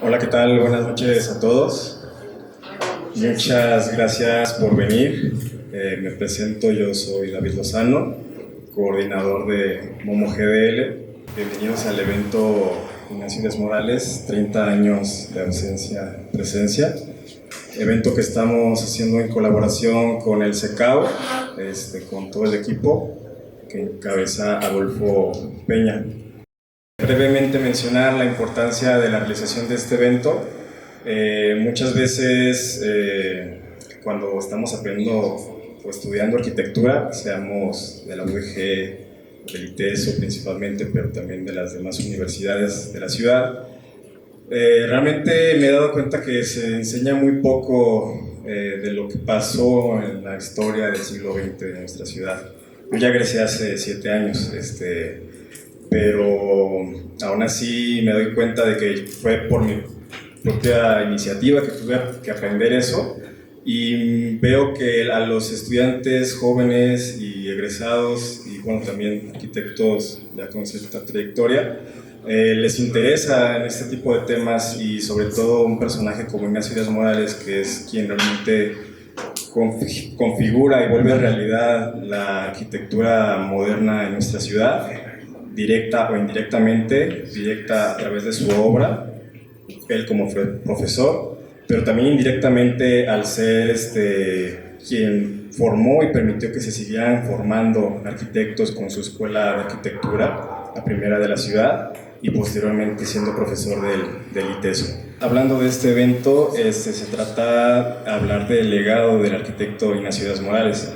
Hola, ¿qué tal? Buenas noches a todos. Muchas gracias por venir. Me presento, yo soy David Lozano, coordinador de Momo GDL. Bienvenidos al evento Ignacio Díaz Morales, 30 años de ausencia, presencia. Evento que estamos haciendo en colaboración con el SECAO, con todo el equipo que encabeza Adolfo Peña. Brevemente mencionar la importancia de la realización de este evento. Muchas veces cuando estamos aprendiendo o estudiando arquitectura, seamos de la UDG, del ITESO principalmente, pero también de las demás universidades de la ciudad, realmente me he dado cuenta que se enseña muy poco de lo que pasó en la historia del siglo XX de nuestra ciudad. Yo ya egresé hace 7 años, pero aún así me doy cuenta de que fue por mi propia iniciativa que tuve que aprender eso, y veo que a los estudiantes jóvenes y egresados, y bueno, también arquitectos ya con cierta trayectoria, les interesa en este tipo de temas, y sobre todo un personaje como Ignacio Díaz Morales, que es quien realmente configura y vuelve realidad la arquitectura moderna en nuestra ciudad, directa o indirectamente, directa a través de su obra, él como profesor, pero también indirectamente al ser quien formó y permitió que se siguieran formando arquitectos con su escuela de arquitectura, la primera de la ciudad, y posteriormente siendo profesor del ITESO. Hablando de este evento, se trata de hablar del legado del arquitecto Ignacio Díaz Morales.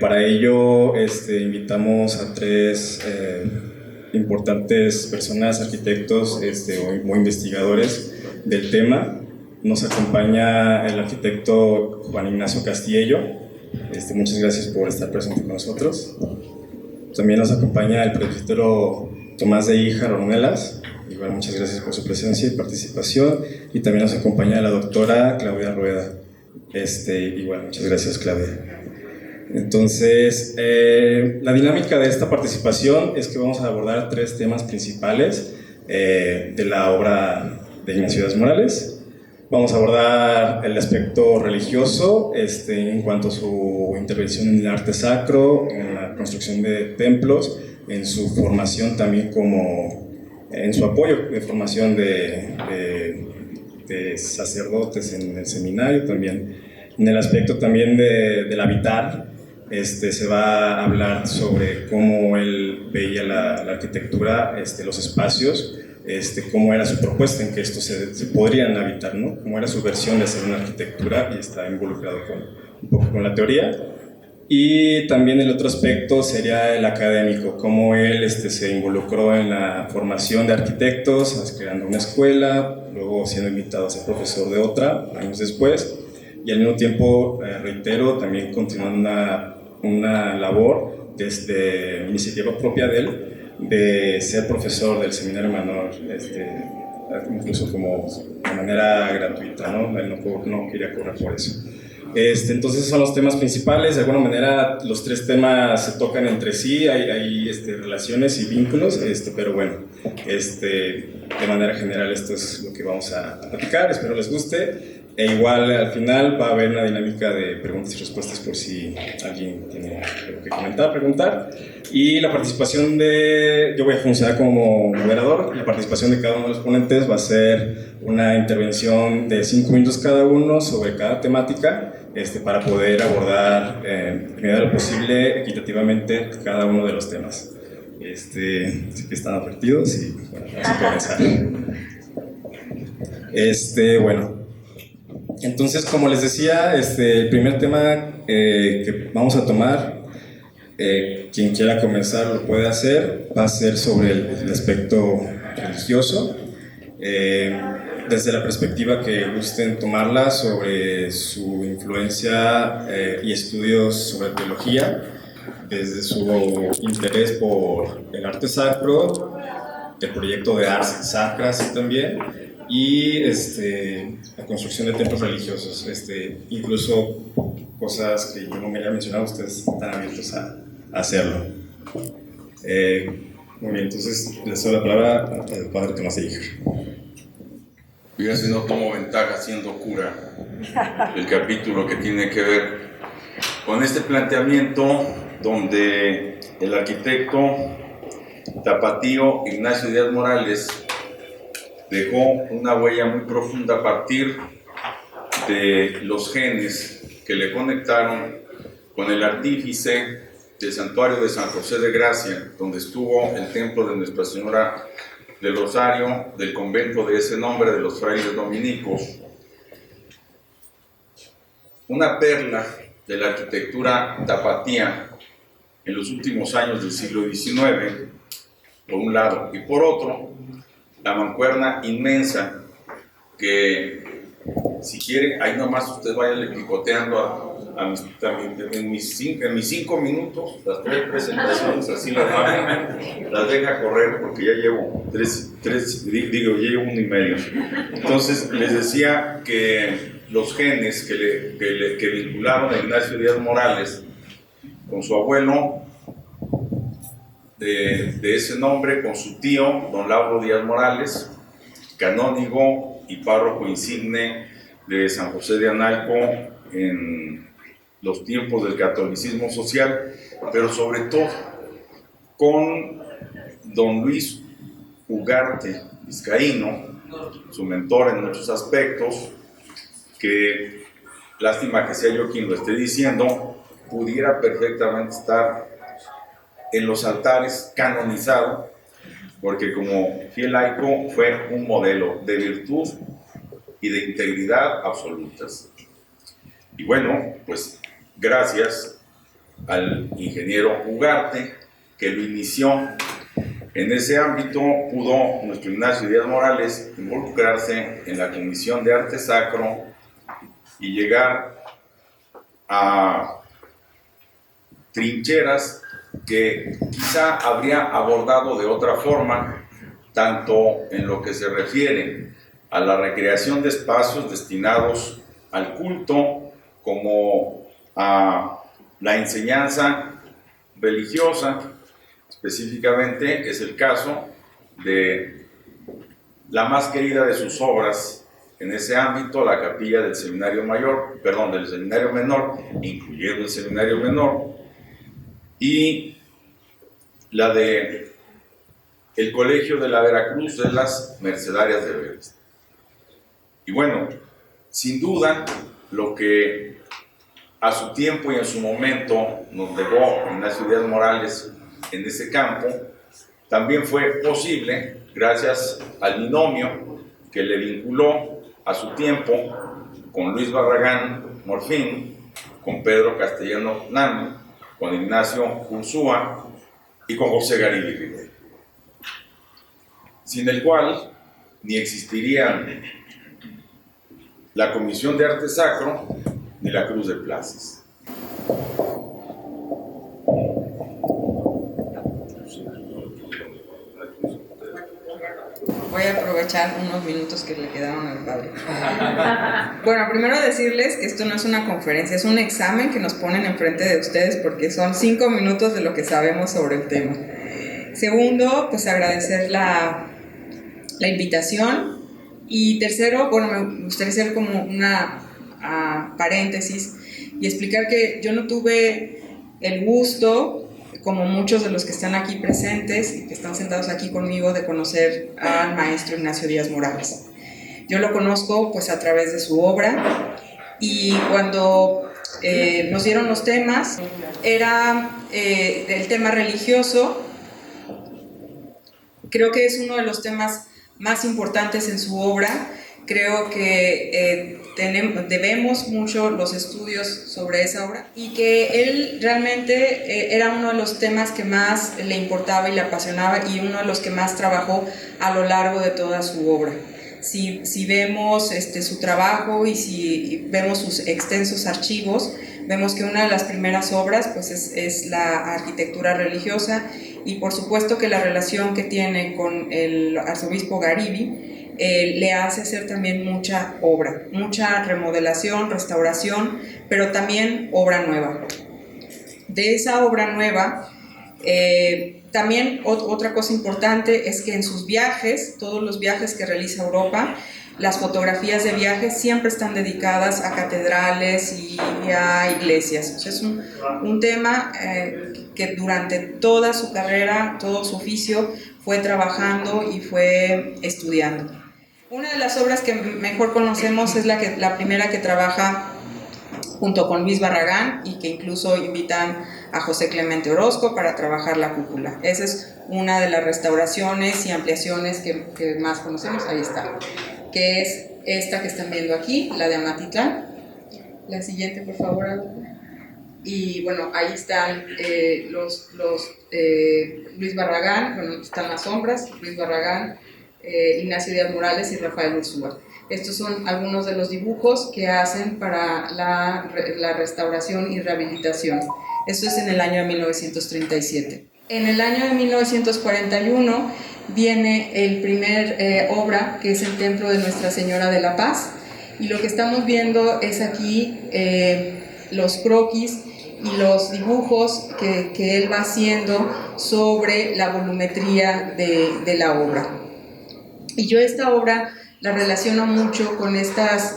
Para ello invitamos a 3 importantes personas, arquitectos o investigadores del tema. Nos acompaña el arquitecto Juan Ignacio Castillo. Muchas gracias por estar presente con nosotros. También nos acompaña el presbítero Tomás de Híjar Ornelas. Igual, muchas gracias por su presencia y participación. Y también nos acompaña la doctora Claudia Rueda. Igual, muchas gracias, Claudia. Entonces, la dinámica de esta participación es que vamos a abordar 3 temas principales de la obra de Ignacio Díaz Morales. Vamos a abordar el aspecto religioso en cuanto a su intervención en el arte sacro, en la construcción de templos, en su formación también en su apoyo de formación de sacerdotes en el seminario también. En el aspecto también del habitar, se va a hablar sobre cómo él veía la arquitectura, los espacios, cómo era su propuesta en que estos se podrían habitar, ¿no? Cómo era su versión de hacer una arquitectura, y está involucrado un poco con la teoría. Y también el otro aspecto sería el académico, cómo él se involucró en la formación de arquitectos, creando una escuela, luego siendo invitado a ser profesor de otra años después, y al mismo tiempo, reitero, también continuando una labor desde iniciativa propia de él, de ser profesor del seminario menor, incluso como de manera gratuita, ¿no? Él no quería cobrar por eso. Entonces esos son los temas principales. De alguna manera los 3 temas se tocan entre sí, hay relaciones y vínculos, pero bueno, de manera general esto es lo que vamos a platicar. Espero les guste. Igual al final va a haber una dinámica de preguntas y respuestas por si alguien tiene algo que comentar, preguntar. Y la participación yo voy a funcionar como moderador. La participación de cada uno de los ponentes va a ser una intervención de 5 minutos cada uno sobre cada temática, para poder abordar en medida de lo posible, equitativamente, cada uno de los temas. Así que están advertidos y bueno, vamos a comenzar. Bueno. Entonces, como les decía, el primer tema que vamos a tomar, quien quiera comenzar lo puede hacer, va a ser sobre el aspecto religioso, desde la perspectiva que gusten tomarla, sobre su influencia y estudios sobre teología, desde su interés por el arte sacro, el proyecto de artes sacras también, y la construcción de templos religiosos, incluso cosas que yo no me había mencionado, ustedes están abiertos a hacerlo. Muy bien, entonces les doy la palabra al padre Tomás de Híjar. Fíjense, no tomo ventaja siendo cura. El capítulo que tiene que ver con este planteamiento donde el arquitecto tapatío Ignacio Díaz Morales dejó una huella muy profunda a partir de los genes que le conectaron con el artífice del santuario de San José de Gracia, donde estuvo el templo de Nuestra Señora del Rosario, del convento de ese nombre de los frailes dominicos. Una perla de la arquitectura tapatía en los últimos años del siglo XIX, por un lado, y por otro, la mancuerna inmensa que, si quiere, ahí nomás usted vaya picoteando en mis 5 minutos, las 3 presentaciones, así las deja correr, porque ya llevo ya llevo 1 y medio. Entonces, les decía que los genes que vincularon a Ignacio Díaz Morales con su abuelo, de ese nombre, con su tío, don Lauro Díaz Morales, canónigo y párroco insigne de San José de Analco en los tiempos del catolicismo social, pero sobre todo con don Luis Ugarte Vizcaíno, su mentor en muchos aspectos, que, lástima que sea yo quien lo esté diciendo, pudiera perfectamente estar en los altares canonizado, porque como fiel laico fue un modelo de virtud y de integridad absolutas. Y bueno, pues gracias al ingeniero Ugarte, que lo inició en ese ámbito, pudo nuestro Ignacio Díaz Morales involucrarse en la Comisión de Arte Sacro y llegar a trincheras que quizá habría abordado de otra forma, tanto en lo que se refiere a la recreación de espacios destinados al culto, como a la enseñanza religiosa. Específicamente es el caso de la más querida de sus obras en ese ámbito, la capilla del Seminario Mayor, perdón, del Seminario Menor, incluyendo el Seminario Menor, y la de el Colegio de la Veracruz de las Mercedarias de Vélez. Y bueno, sin duda, lo que a su tiempo y en su momento nos dejó Ignacio Díaz Morales en ese campo, también fue posible gracias al binomio que le vinculó a su tiempo con Luis Barragán Morfín, con Pedro Castellano Nando, con Ignacio Ursúa y con José Garibay Rivera, sin el cual ni existirían la Comisión de Arte Sacro ni la Cruz de Plazas. Voy a aprovechar unos minutos que le quedaron al padre. Bueno, primero decirles que esto no es una conferencia, es un examen que nos ponen enfrente de ustedes porque son 5 minutos de lo que sabemos sobre el tema. Segundo, pues agradecer la invitación. Y tercero, bueno, me gustaría hacer como una paréntesis y explicar que yo no tuve el gusto, como muchos de los que están aquí presentes y que están sentados aquí conmigo, de conocer al maestro Ignacio Díaz Morales. Yo lo conozco pues a través de su obra, y cuando nos dieron los temas, era el tema religioso. Creo que es uno de los temas más importantes en su obra. Creo que debemos mucho los estudios sobre esa obra, y que él realmente era uno de los temas que más le importaba y le apasionaba, y uno de los que más trabajó a lo largo de toda su obra. Si vemos su trabajo y si vemos sus extensos archivos, vemos que una de las primeras obras pues es la arquitectura religiosa, y por supuesto que la relación que tiene con el arzobispo Garibay le hace hacer también mucha obra, mucha remodelación, restauración, pero también obra nueva. De esa obra nueva, también otra cosa importante es que en sus viajes, todos los viajes que realiza a Europa, las fotografías de viaje siempre están dedicadas a catedrales y a iglesias. O sea, es un tema que durante toda su carrera, todo su oficio, fue trabajando y fue estudiando. Una de las obras que mejor conocemos es la primera que trabaja junto con Luis Barragán y que incluso invitan a José Clemente Orozco para trabajar la cúpula. Esa es una de las restauraciones y ampliaciones que más conocemos. Ahí está, que es esta que están viendo aquí, la de Amatitlán. La siguiente, por favor. Y bueno, ahí están Luis Barragán, bueno, están las sombras, Luis Barragán, Ignacio Díaz Morales y Rafael Ursúa. Estos son algunos de los dibujos que hacen para la restauración y rehabilitación. Esto es en el año de 1937. En el año de 1941 viene el primer obra, que es el Templo de Nuestra Señora de la Paz, y lo que estamos viendo es aquí los croquis y los dibujos que él va haciendo sobre la volumetría de la obra. Y yo esta obra la relaciono mucho con estas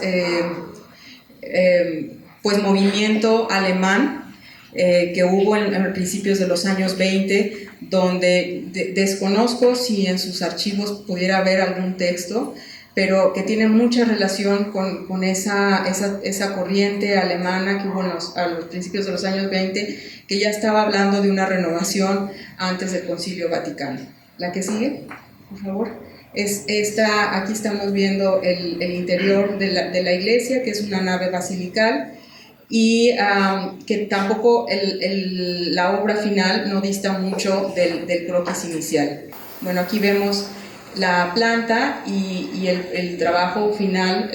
pues movimiento alemán que hubo en principios de los años 20, donde desconozco si en sus archivos pudiera haber algún texto, pero que tiene mucha relación con esa corriente alemana que hubo a los principios de los años 20, que ya estaba hablando de una renovación antes del Concilio Vaticano. La que sigue, por favor. Es esta, aquí estamos viendo el interior de la iglesia, que es una nave basilical, y que tampoco la obra final no dista mucho del croquis inicial. Bueno, aquí vemos la planta y el trabajo final,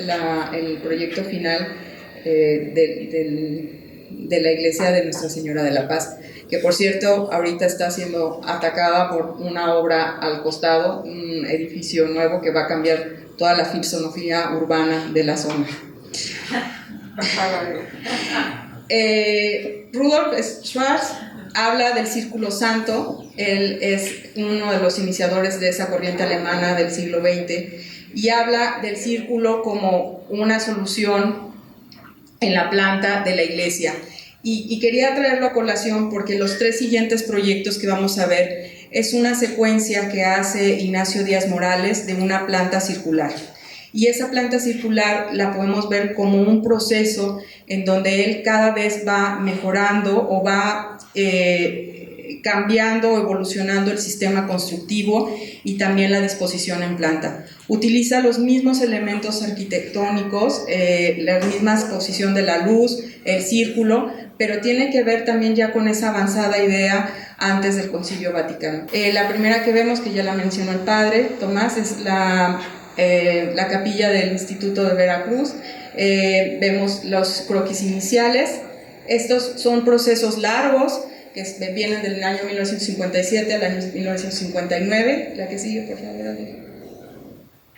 el proyecto final de la iglesia de Nuestra Señora de la Paz, que por cierto ahorita está siendo atacada por una obra al costado, un edificio nuevo que va a cambiar toda la filosofía urbana de la zona. Rudolf Schwarz habla del Círculo Santo. Él es uno de los iniciadores de esa corriente alemana del siglo XX y habla del círculo como una solución en la planta de la iglesia. Y quería traerlo a colación porque los tres siguientes proyectos que vamos a ver es una secuencia que hace Ignacio Díaz Morales de una planta circular. Y esa planta circular la podemos ver como un proceso en donde él cada vez va mejorando o va cambiando o evolucionando el sistema constructivo y también la disposición en planta. Utiliza los mismos elementos arquitectónicos, la misma posición de la luz, el círculo, pero tiene que ver también ya con esa avanzada idea antes del Concilio Vaticano. La primera que vemos, que ya la mencionó el padre Tomás, es la capilla del Instituto de Veracruz. Vemos los croquis iniciales. Estos son procesos largos que vienen del año 1957 al año 1959. La que sigue, por favor.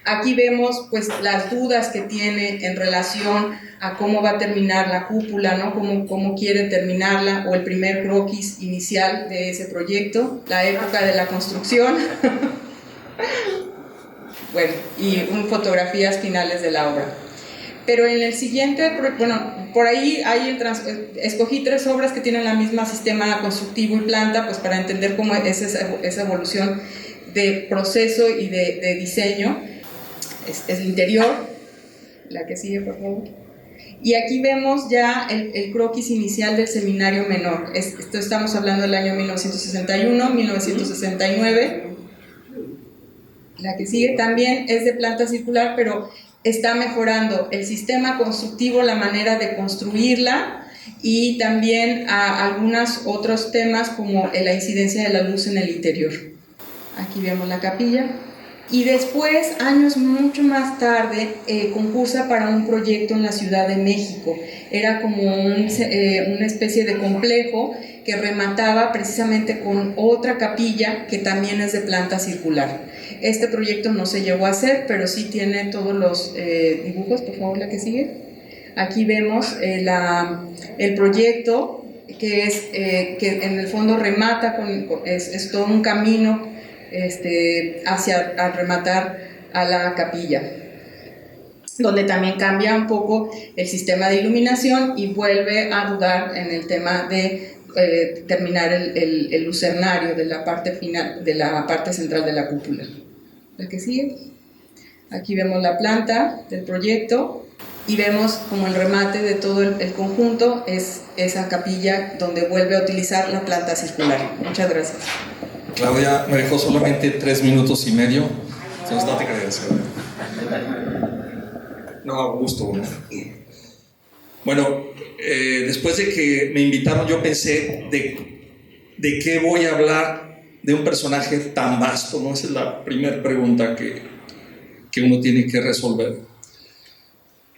Aquí vemos pues las dudas que tiene en relación a cómo va a terminar la cúpula, ¿no? Cómo quiere terminarla, o el primer croquis inicial de ese proyecto, la época de la construcción. Bueno, y fotografías finales de la obra. Pero en el siguiente, bueno, por ahí escogí tres obras que tienen la misma sistema constructivo y planta, pues para entender cómo es esa evolución de proceso y de diseño. Es el interior, la que sigue, por favor. Y aquí vemos ya el croquis inicial del seminario menor. Esto estamos hablando del año 1961, 1969. La que sigue también es de planta circular, pero está mejorando el sistema constructivo, la manera de construirla, y también a algunos otros temas como la incidencia de la luz en el interior. Aquí vemos la capilla. Y después, años mucho más tarde, concursa para un proyecto en la Ciudad de México. Era como una especie de complejo que remataba precisamente con otra capilla que también es de planta circular. Este proyecto no se llegó a hacer, pero sí tiene todos los dibujos. Por favor, la que sigue. Aquí vemos el proyecto, que en el fondo remata, es todo un camino hacia a rematar a la capilla. donde también cambia un poco el sistema de iluminación y vuelve a dudar en el tema de terminar el lucernario de la parte final, de la parte central de la cúpula. La que sigue. Aquí vemos la planta del proyecto y vemos como el remate de todo el conjunto es esa capilla donde vuelve a utilizar la planta circular. Muchas gracias. Claudia me dejó solamente 3 minutos y medio. Entonces no te creas. No, gusto. Bueno, después de que me invitaron, yo pensé de qué voy a hablar de un personaje tan vasto, ¿no? Esa es la primera pregunta que uno tiene que resolver.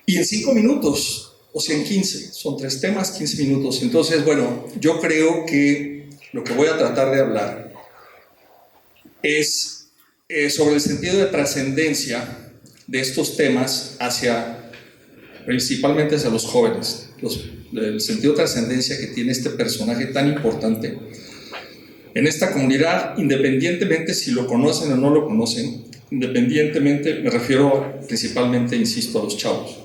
Y en 5 minutos, o sea, en 15, son 3 temas, 15 minutos. Entonces, bueno, yo creo que lo que voy a tratar de hablar es sobre el sentido de trascendencia de estos temas principalmente hacia los jóvenes, el sentido de trascendencia que tiene este personaje tan importante en esta comunidad, independientemente si lo conocen o no lo conocen, independientemente, me refiero principalmente, insisto, a los chavos.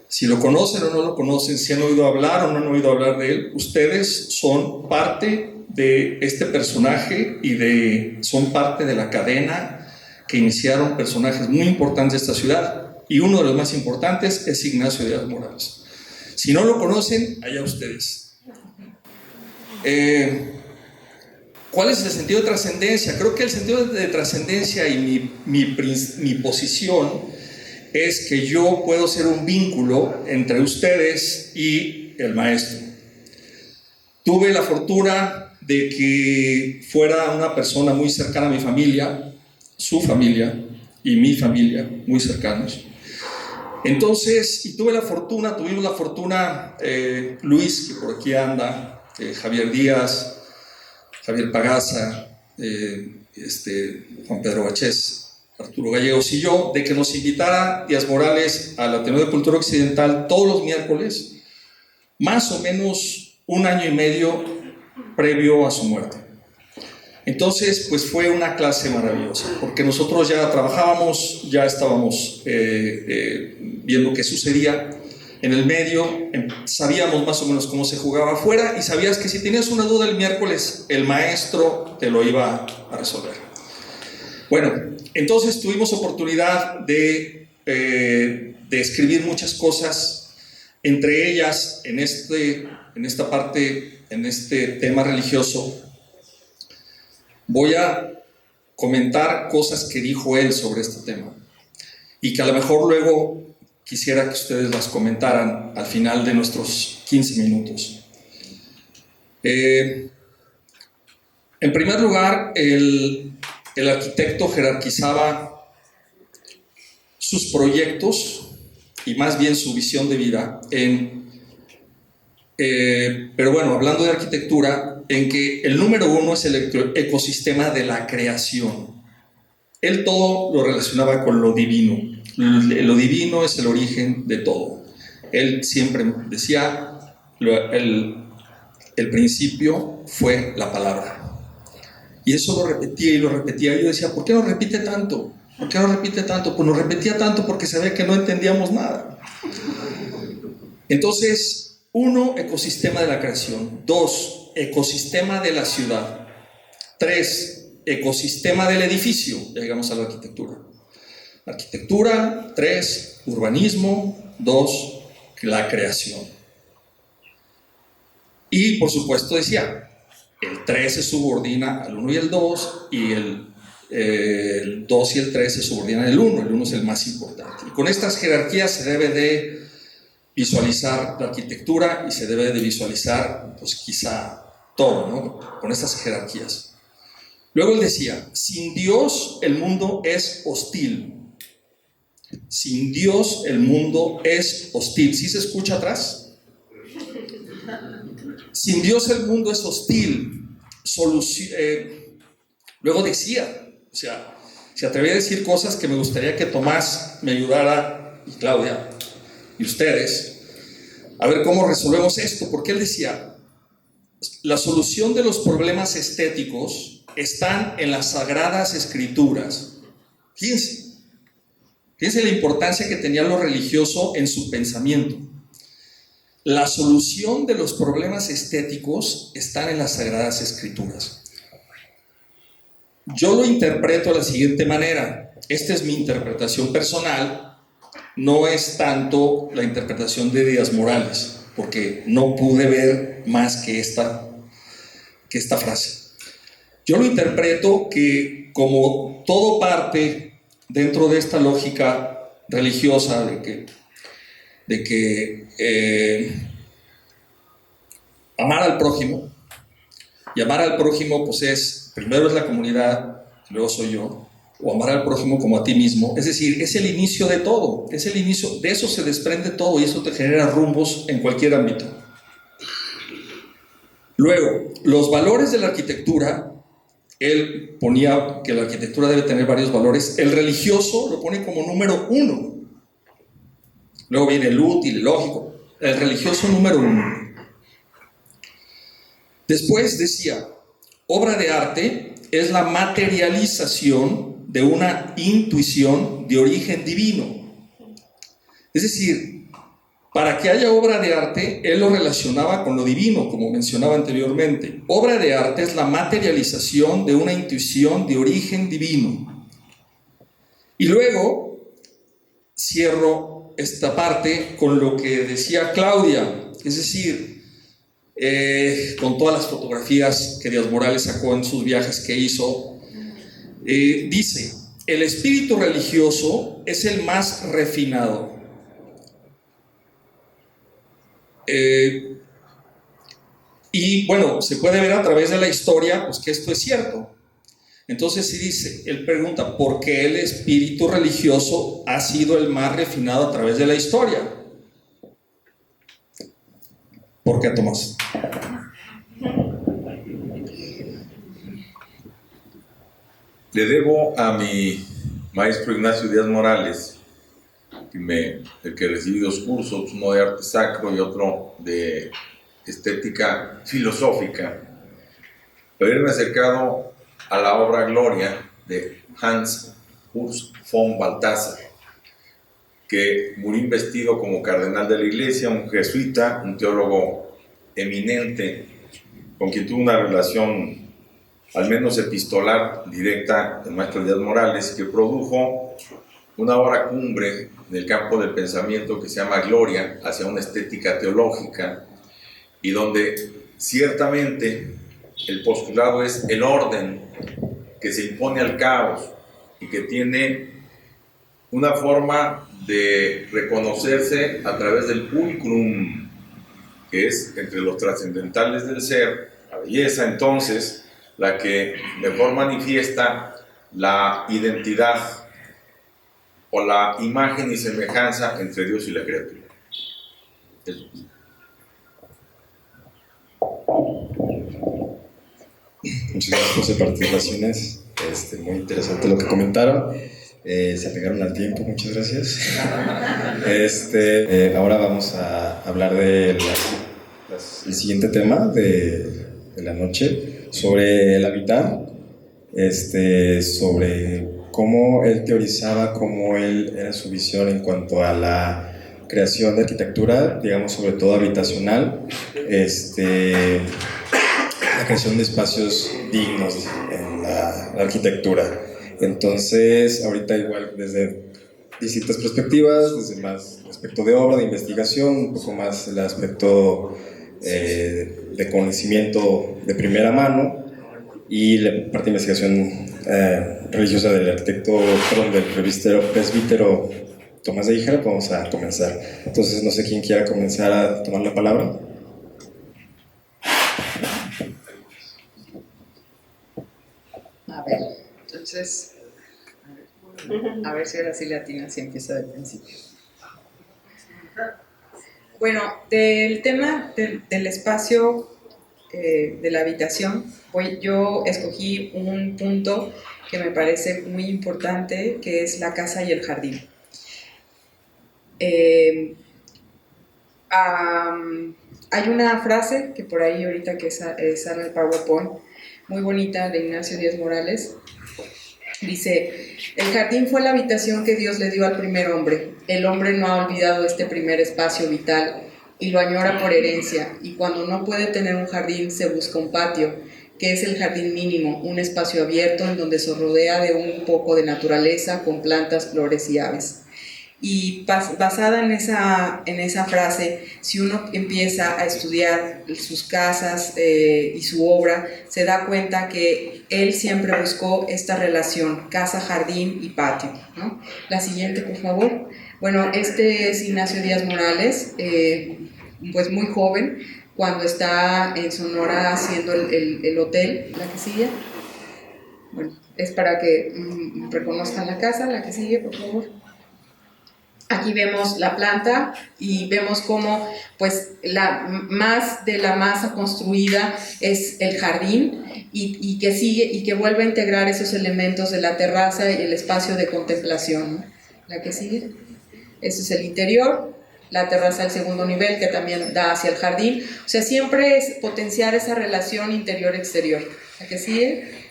Si lo conocen o no lo conocen, si han oído hablar o no han oído hablar de él, ustedes son parte de este personaje y son parte de la cadena que iniciaron personajes muy importantes de esta ciudad, y uno de los más importantes es Ignacio Díaz Morales. Si no lo conocen, allá ustedes. ¿Cuál es el sentido de trascendencia? Creo que el sentido de trascendencia y mi posición es que yo puedo ser un vínculo entre ustedes y el maestro. Tuve la fortuna de que fuera una persona muy cercana a mi familia, su familia y mi familia, muy cercanos. Entonces, tuvimos la fortuna, Luis, que por aquí anda, Javier Díaz, Javier Pagaza, Juan Pedro Bachés, Arturo Gallegos y yo, de que nos invitara Díaz Morales al Ateneo de Cultura Occidental todos los miércoles, más o menos 1 año y medio previo a su muerte. Entonces, pues fue una clase maravillosa, porque nosotros ya trabajábamos, ya estábamos viendo qué sucedía en el medio, sabíamos más o menos cómo se jugaba afuera, y sabías que si tenías una duda el miércoles, el maestro te lo iba a resolver. Bueno, entonces tuvimos oportunidad de escribir muchas cosas, entre ellas en esta parte, en este tema religioso. Voy a comentar cosas que dijo él sobre este tema y que a lo mejor luego quisiera que ustedes las comentaran al final de nuestros 15 minutos. En primer lugar, el arquitecto jerarquizaba sus proyectos y más bien su visión de vida pero bueno, hablando de arquitectura, en que el número 1 es el ecosistema de la creación. Él todo lo relacionaba con lo divino. Lo divino es el origen de todo. Él siempre decía, el principio fue la palabra. Y eso lo repetía y lo repetía. Yo decía, ¿por qué lo repite tanto? ¿Por qué lo repite tanto? Pues lo repetía tanto porque sabía que no entendíamos nada. Entonces, 1, ecosistema de la creación. 2, ecosistema de la ciudad. 3, ecosistema del edificio. Ya llegamos a la arquitectura. Arquitectura, 3, urbanismo, 2, la creación. Y por supuesto decía, el 3 se subordina al 1 y el 2, y el 2 y el 3 se subordinan al 1. El 1 es el más importante. Y con estas jerarquías se debe de visualizar la arquitectura y se debe de visualizar, pues quizá todo, ¿no? Con estas jerarquías. Luego él decía, sin Dios el mundo es hostil. Sin Dios el mundo es hostil. ¿Sí se escucha atrás? Sin Dios el mundo es hostil. Luego decía, o sea, se atrevía a decir cosas que me gustaría que Tomás me ayudara, y Claudia, y ustedes, a ver cómo resolvemos esto, porque él decía, la solución de los problemas estéticos están en las sagradas escrituras. Fíjense Fíjense la importancia que tenía lo religioso en su pensamiento. La solución de los problemas estéticos están en las Sagradas Escrituras. Yo lo interpreto de la siguiente manera. Esta es mi interpretación personal, no es tanto la interpretación de Díaz Morales, porque no pude ver más que esta frase. Yo lo interpreto que, como todo parte dentro de esta lógica religiosa de que amar al prójimo, y amar al prójimo pues primero es la comunidad, luego soy yo, o amar al prójimo como a ti mismo, es decir, es el inicio de todo, es el inicio, de eso se desprende todo y eso te genera rumbos en cualquier ámbito. Luego, los valores de la arquitectura, él ponía que la arquitectura debe tener varios valores, el religioso lo pone como número 1, luego viene el útil, el lógico, el religioso número 1. Después decía, obra de arte es la materialización de una intuición de origen divino. Es decir, para que haya obra de arte, él lo relacionaba con lo divino, como mencionaba anteriormente. Obra de arte es la materialización de una intuición de origen divino. Y luego cierro esta parte con lo que decía Claudia, es decir, con todas las fotografías que Díaz Morales sacó en sus viajes que hizo, dice, el espíritu religioso es el más refinado. Y bueno, se puede ver a través de la historia pues que esto es cierto. Entonces sí dice, él pregunta, ¿por qué el espíritu religioso ha sido el más refinado a través de la historia? ¿Por qué, Tomás? Le debo a mi maestro Ignacio Díaz Morales, el que recibí 2 cursos, uno de arte sacro y otro de estética filosófica, haberme acercado a la obra Gloria de Hans Urs von Balthasar, que murió investido como cardenal de la Iglesia, un jesuita, un teólogo eminente, con quien tuvo una relación al menos epistolar directa del maestro Díaz Morales, que produjo una obra cumbre en el campo del pensamiento que se llama Gloria, hacia una estética teológica, y donde ciertamente el postulado es el orden que se impone al caos y que tiene una forma de reconocerse a través del pulcrum, que es entre los trascendentales del ser, la belleza entonces, la que mejor manifiesta la identidad o la imagen y semejanza entre Dios y la criatura. Eso. Muchas gracias por sus participaciones, muy interesante lo que comentaron, se apegaron al tiempo, muchas gracias. Ahora vamos a hablar de el siguiente tema de la noche, sobre el habitar, sobre cómo él teorizaba, cómo él era su visión en cuanto a la creación de arquitectura, digamos sobre todo habitacional, la creación de espacios dignos en la arquitectura. Entonces, ahorita igual desde distintas perspectivas, desde más el aspecto de obra, de investigación, un poco más el aspecto de conocimiento de primera mano y la parte de investigación religiosa del arquitecto, del presbítero Tomás de Híjara. Vamos a comenzar. Entonces, no sé quién quiera comenzar a tomar la palabra. A ver, entonces, a ver si ahora sí le atina, si empieza del principio. Bueno, del tema del espacio de la habitación, yo escogí un punto que me parece muy importante, que es la casa y el jardín. Hay una frase que por ahí ahorita que sale el PowerPoint, muy bonita, de Ignacio Díaz Morales, Dice, el jardín fue la habitación que Dios le dio al primer hombre. El hombre no ha olvidado este primer espacio vital y lo añora por herencia, y cuando no puede tener un jardín se busca un patio, que es el jardín mínimo, un espacio abierto en donde se rodea de un poco de naturaleza con plantas, flores y aves. Y basada en esa frase, si uno empieza a estudiar sus casas y su obra, se da cuenta que él siempre buscó esta relación casa, jardín y patio, ¿no? La siguiente, por favor. Bueno, este es Ignacio Díaz Morales, pues muy joven, cuando está en Sonora haciendo el hotel. La que sigue. Bueno, es para que reconozcan la casa. La que sigue, por favor. Aquí vemos la planta y vemos cómo pues más de la masa construida es el jardín y que sigue y que vuelve a integrar esos elementos de la terraza y el espacio de contemplación, ¿no? La que sigue. Este es el interior, la terraza del segundo nivel que también da hacia el jardín. O sea, siempre es potenciar esa relación interior-exterior. La que sigue.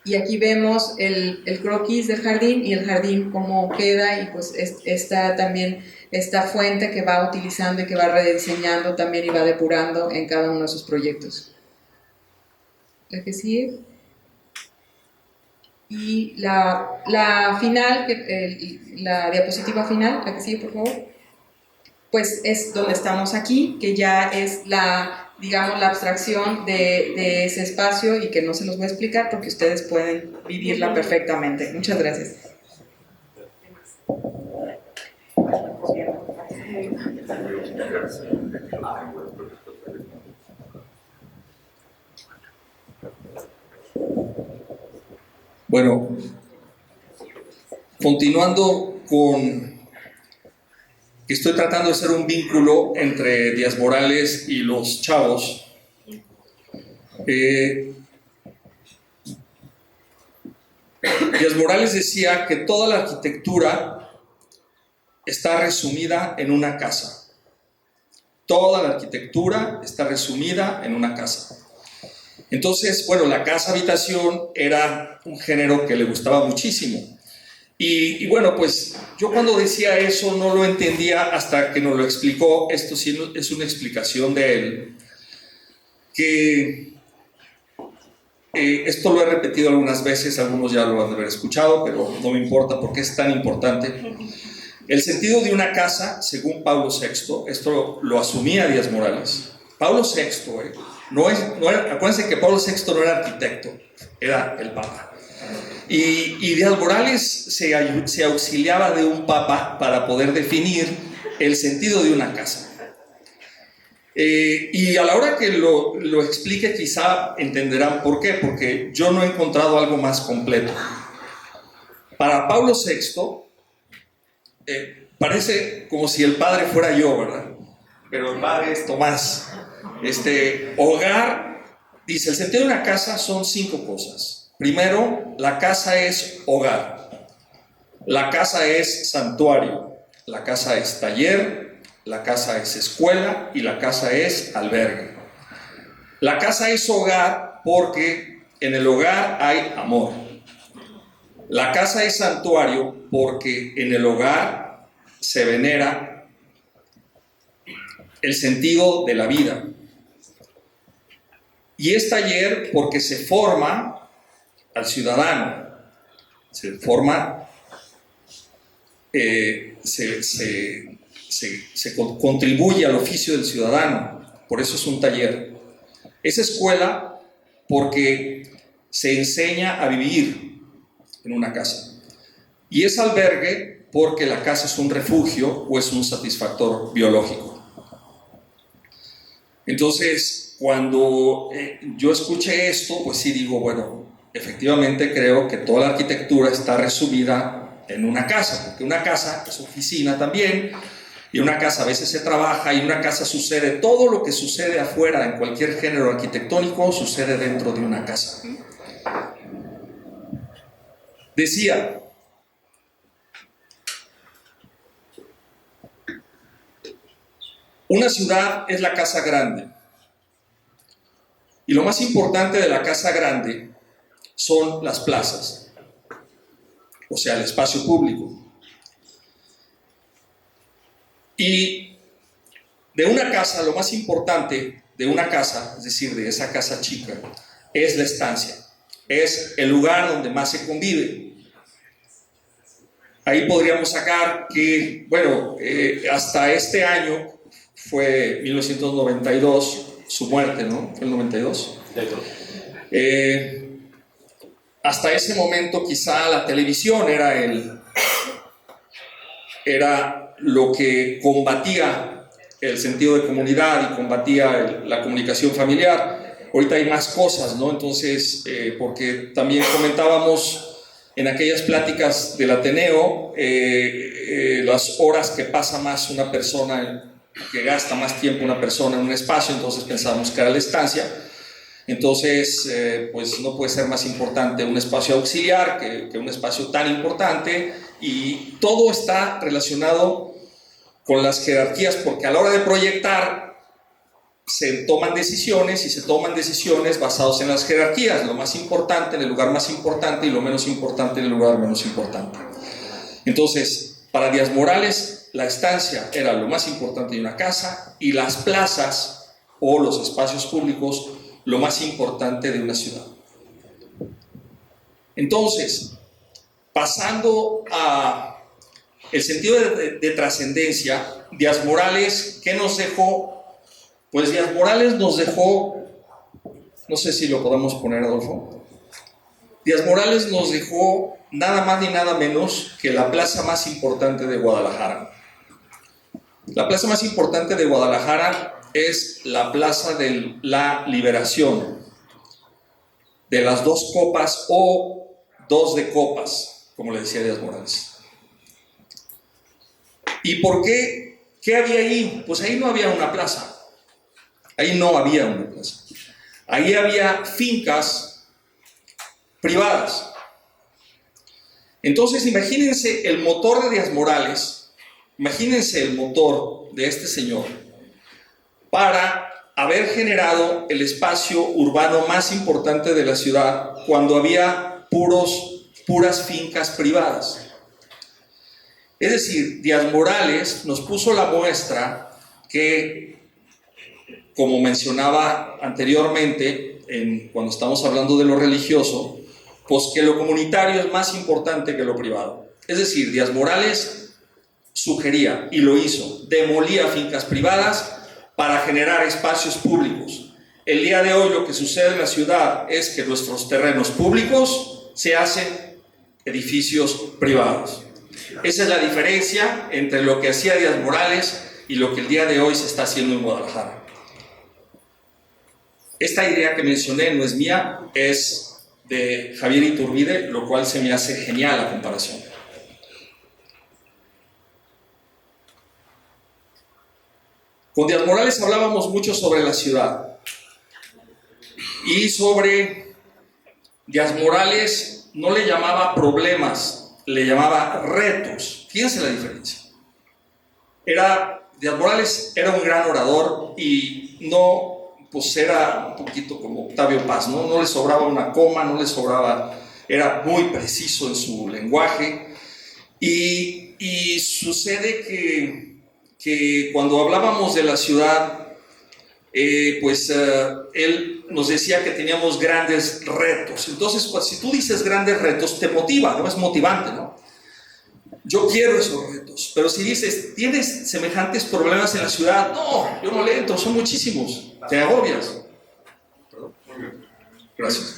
Y aquí vemos el croquis del jardín y el jardín cómo queda, y pues está también esta fuente que va utilizando y que va rediseñando también y va depurando en cada uno de sus proyectos. La que sigue. Y la final, la diapositiva final, la que sigue por favor, pues es donde estamos aquí, que ya es digamos, la abstracción de ese espacio y que no se los voy a explicar porque ustedes pueden vivirla perfectamente. Muchas gracias. Bueno, continuando con que estoy tratando de hacer un vínculo entre Díaz Morales y los chavos. Díaz Morales decía que toda la arquitectura está resumida en una casa. Toda la arquitectura está resumida en una casa. Entonces, bueno, la casa-habitación era un género que le gustaba muchísimo. Y bueno, pues yo cuando decía eso no lo entendía hasta que nos lo explicó. Esto sí es una explicación de él, que esto lo he repetido algunas veces, algunos ya lo han de haber escuchado, pero no me importa porque es tan importante. El sentido de una casa, según Pablo VI, esto lo asumía Díaz Morales. Pablo VI, acuérdense que Pablo VI no era arquitecto, era el Papa. Y Díaz Morales se auxiliaba de un papa para poder definir el sentido de una casa. Y a la hora que lo explique quizá entenderán por qué, porque yo no he encontrado algo más completo. Para Pablo VI, parece como si el padre fuera yo, ¿verdad? Pero el padre es Tomás. Hogar, dice, el sentido de una casa son 5 cosas. Primero, la casa es hogar, la casa es santuario, la casa es taller, la casa es escuela y la casa es albergue. La casa es hogar porque en el hogar hay amor. La casa es santuario porque en el hogar se venera el sentido de la vida. Y es taller porque se forma al ciudadano, se forma, se contribuye al oficio del ciudadano, por eso es un taller. Es escuela porque se enseña a vivir en una casa. Y es albergue porque la casa es un refugio o es un satisfactor biológico. Entonces, cuando yo escuché esto, pues sí digo, bueno, efectivamente creo que toda la arquitectura está resumida en una casa, porque una casa es oficina también, y en una casa a veces se trabaja, y en una casa sucede todo lo que sucede afuera en cualquier género arquitectónico, sucede dentro de una casa. Decía, una ciudad es la casa grande, y lo más importante de la casa grande son las plazas. o sea, el espacio público. Y de una casa, lo más importante de una casa, es decir, de esa casa chica, es la estancia, es el lugar donde más se convive. Ahí podríamos sacar que, bueno, hasta este año, fue 1992, su muerte, ¿no? ¿Fue el 92? Hasta ese momento quizá la televisión era lo que combatía el sentido de comunidad y combatía la comunicación familiar. Ahorita hay más cosas, ¿no? Entonces, porque también comentábamos en aquellas pláticas del Ateneo, las horas que pasa más una persona, que gasta más tiempo una persona en un espacio, entonces pensábamos que era la estancia. Entonces, pues no puede ser más importante un espacio auxiliar que un espacio tan importante, y todo está relacionado con las jerarquías, porque a la hora de proyectar se toman decisiones, y se toman decisiones basadas en las jerarquías, lo más importante en el lugar más importante y lo menos importante en el lugar menos importante. Entonces, para Díaz Morales, la estancia era lo más importante de una casa, y las plazas o los espacios públicos lo más importante de una ciudad. Entonces, pasando a el sentido de trascendencia, Díaz Morales, ¿qué nos dejó? Pues Díaz Morales nos dejó, no sé si lo podemos poner, Adolfo. Díaz Morales nos dejó nada más ni nada menos que la plaza más importante de Guadalajara. La plaza más importante de Guadalajara es la Plaza de la Liberación, de las dos copas o dos de copas, como le decía Díaz Morales. ¿Y por qué? ¿Qué había ahí? Pues ahí no había una plaza. Ahí no había una plaza. Ahí había fincas privadas. Entonces, imagínense el motor de Díaz Morales, imagínense el motor de este señor para haber generado el espacio urbano más importante de la ciudad cuando había puras fincas privadas. Es decir, Díaz Morales nos puso la muestra que, como mencionaba anteriormente, cuando estamos hablando de lo religioso, pues que lo comunitario es más importante que lo privado. Es decir, Díaz Morales sugería, y lo hizo, demolía fincas privadas para generar espacios públicos. El día de hoy lo que sucede en la ciudad es que nuestros terrenos públicos se hacen edificios privados. Esa es la diferencia entre lo que hacía Díaz Morales y lo que el día de hoy se está haciendo en Guadalajara. Esta idea que mencioné no es mía, es de Javier Iturbide, lo cual se me hace genial la comparación. Con Díaz Morales hablábamos mucho sobre la ciudad, y sobre Díaz Morales no le llamaba problemas, le llamaba retos. Fíjense la diferencia. Díaz Morales era un gran orador, y no, pues era un poquito como Octavio Paz, ¿no? No le sobraba una coma, no le sobraba, era muy preciso en su lenguaje, y sucede que cuando hablábamos de la ciudad, él nos decía que teníamos grandes retos. Entonces, pues, si tú dices grandes retos, te motiva, ¿no? Es motivante, ¿no? Yo quiero esos retos. Pero si dices, ¿tienes semejantes problemas en la ciudad? No, yo no le entro, son muchísimos. Te agobias. ¿Perdón? Gracias.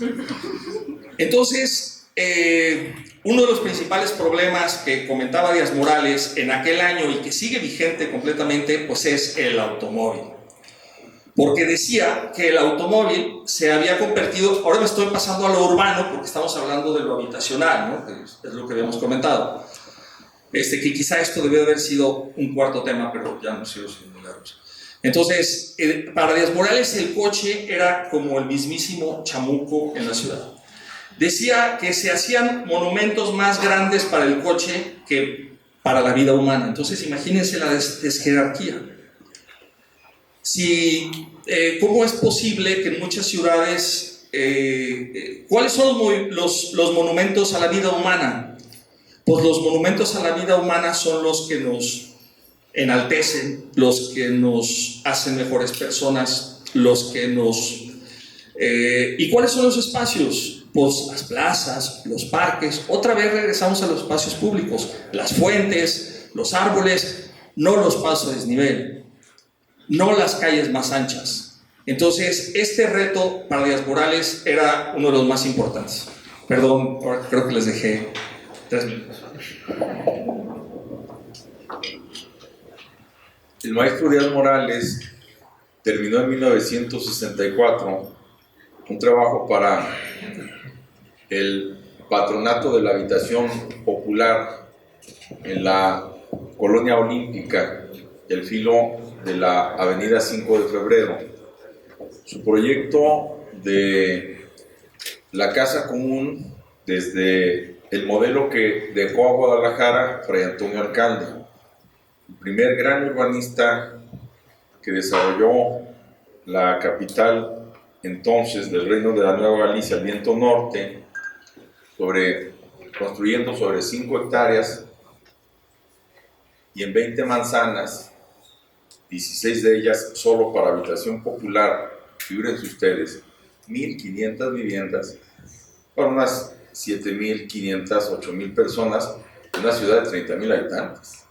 Entonces, uno de los principales problemas que comentaba Díaz Morales en aquel año, y que sigue vigente completamente, pues es el automóvil. Porque decía que el automóvil se había convertido, ahora me estoy pasando a lo urbano porque estamos hablando de lo habitacional, ¿no? Que es lo que habíamos comentado. Que quizá esto debió haber sido un cuarto tema, pero ya no sigo sin milagros. Entonces, para Díaz Morales el coche era como el mismísimo chamuco en la ciudad. Decía que se hacían monumentos más grandes para el coche que para la vida humana. Entonces, imagínense la desjerarquía. ¿Cómo es posible que en muchas ciudades, cuáles son los monumentos a la vida humana? pues los monumentos a la vida humana son los que nos enaltecen, los que nos hacen mejores personas, los que nos... ¿Y cuáles son los espacios? Pues las plazas, los parques. Otra vez regresamos a los espacios públicos, las fuentes, los árboles, no los pasos de desnivel, no las calles más anchas. Entonces, este reto para Díaz Morales era uno de los más importantes. Perdón, creo que les dejé 3 minutos. El maestro Díaz Morales terminó en 1964 un trabajo para el Patronato de la Habitación Popular en la Colonia Olímpica, el filo de la Avenida 5 de Febrero. Su proyecto de la Casa Común, desde el modelo que dejó a Guadalajara Fray Antonio Alcalde, el primer gran urbanista que desarrolló la capital entonces del Reino de la Nueva Galicia, el Viento Norte, construyendo sobre 5 hectáreas y en 20 manzanas, 16 de ellas solo para habitación popular. Figúrense ustedes, 1.500 viviendas para unas 7.500, 8.000 personas en una ciudad de 30.000 habitantes.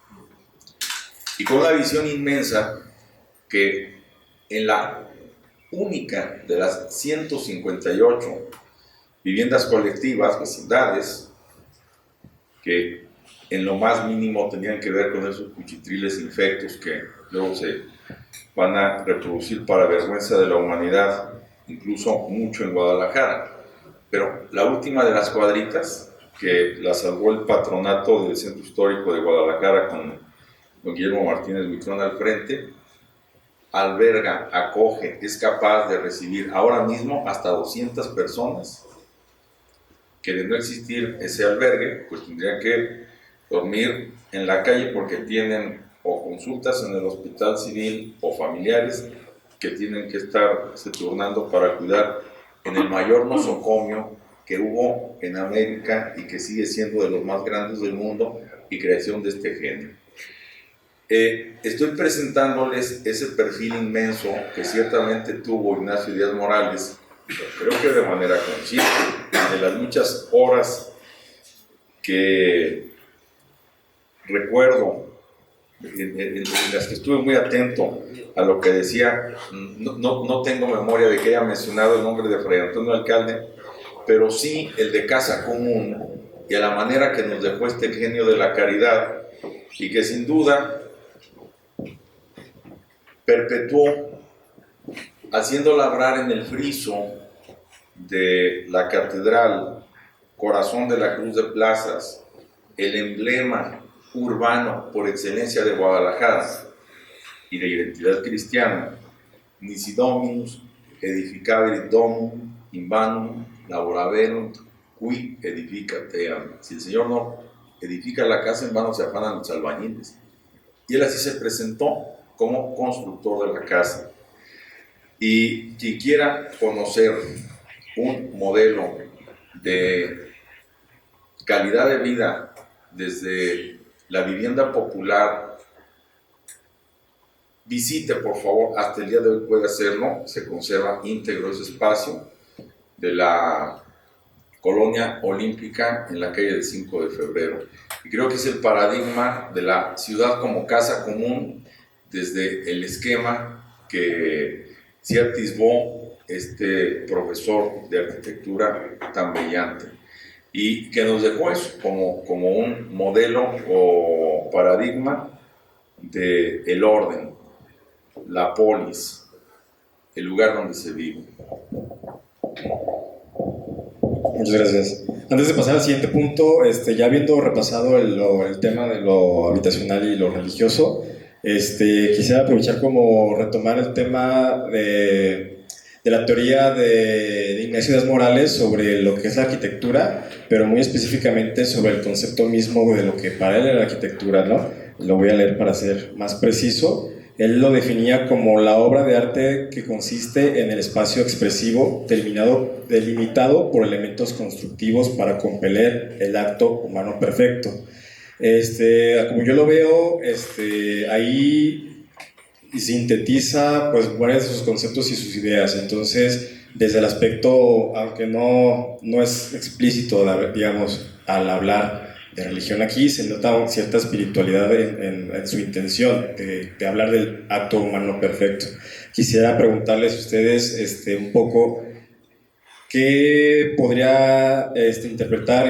Y con una visión inmensa que en la única de las 158 viviendas colectivas, vecindades, que en lo más mínimo tenían que ver con esos cuchitriles infectos que luego se van a reproducir para vergüenza de la humanidad, incluso mucho en Guadalajara. Pero la última de las cuadritas, que la salvó el patronato del Centro Histórico de Guadalajara con don Guillermo Martínez Buitrón al frente, alberga, acoge, es capaz de recibir ahora mismo hasta 200 personas que, de no existir ese albergue, pues tendrían que dormir en la calle porque tienen o consultas en el hospital civil o familiares que tienen que estarse turnando para cuidar en el mayor nosocomio que hubo en América y que sigue siendo de los más grandes del mundo y creación de este género. Estoy presentándoles ese perfil inmenso que ciertamente tuvo Ignacio Díaz Morales, creo que de manera consciente, de las muchas horas que recuerdo, en las que estuve muy atento a lo que decía. No tengo memoria de que haya mencionado el nombre de Fray Antonio Alcalde, pero sí el de Casa Común y a la manera que nos dejó este genio de la caridad, y que sin duda perpetuó haciendo labrar en el friso de la catedral, corazón de la Cruz de Plazas, el emblema urbano por excelencia de Guadalajara y de identidad cristiana, nisi dominus edificabit domum in vanum laboraverunt qui edificat eam. Si el Señor no edifica la casa, en vano se afanan los albañiles. Y él así se presentó como constructor de la casa. Y quien quiera conocer un modelo de calidad de vida desde la vivienda popular, visite por favor, hasta el día de hoy puede hacerlo, se conserva íntegro ese espacio de la Colonia Olímpica en la calle del 5 de Febrero. Y creo que es el paradigma de la ciudad como casa común desde el esquema que se atisbó este profesor de arquitectura tan brillante y que nos dejó eso como un modelo o paradigma de el orden, la polis, el lugar donde se vive. Muchas gracias. Antes de pasar al siguiente punto, ya habiendo repasado el tema de lo habitacional y lo religioso, quisiera aprovechar como retomar el tema de la teoría de Ignacio Díaz Morales sobre lo que es la arquitectura, pero muy específicamente sobre el concepto mismo de lo que para él era la arquitectura, ¿no? Lo voy a leer para ser más preciso. Él lo definía como la obra de arte que consiste en el espacio expresivo delimitado por elementos constructivos para compeler el acto humano perfecto. Como yo lo veo, ahí sintetiza pues varios de sus conceptos y sus ideas. Entonces, desde el aspecto, aunque no es explícito, digamos, al hablar de religión aquí, se nota cierta espiritualidad en su intención de hablar del acto humano perfecto. Quisiera preguntarles a ustedes un poco qué podría interpretar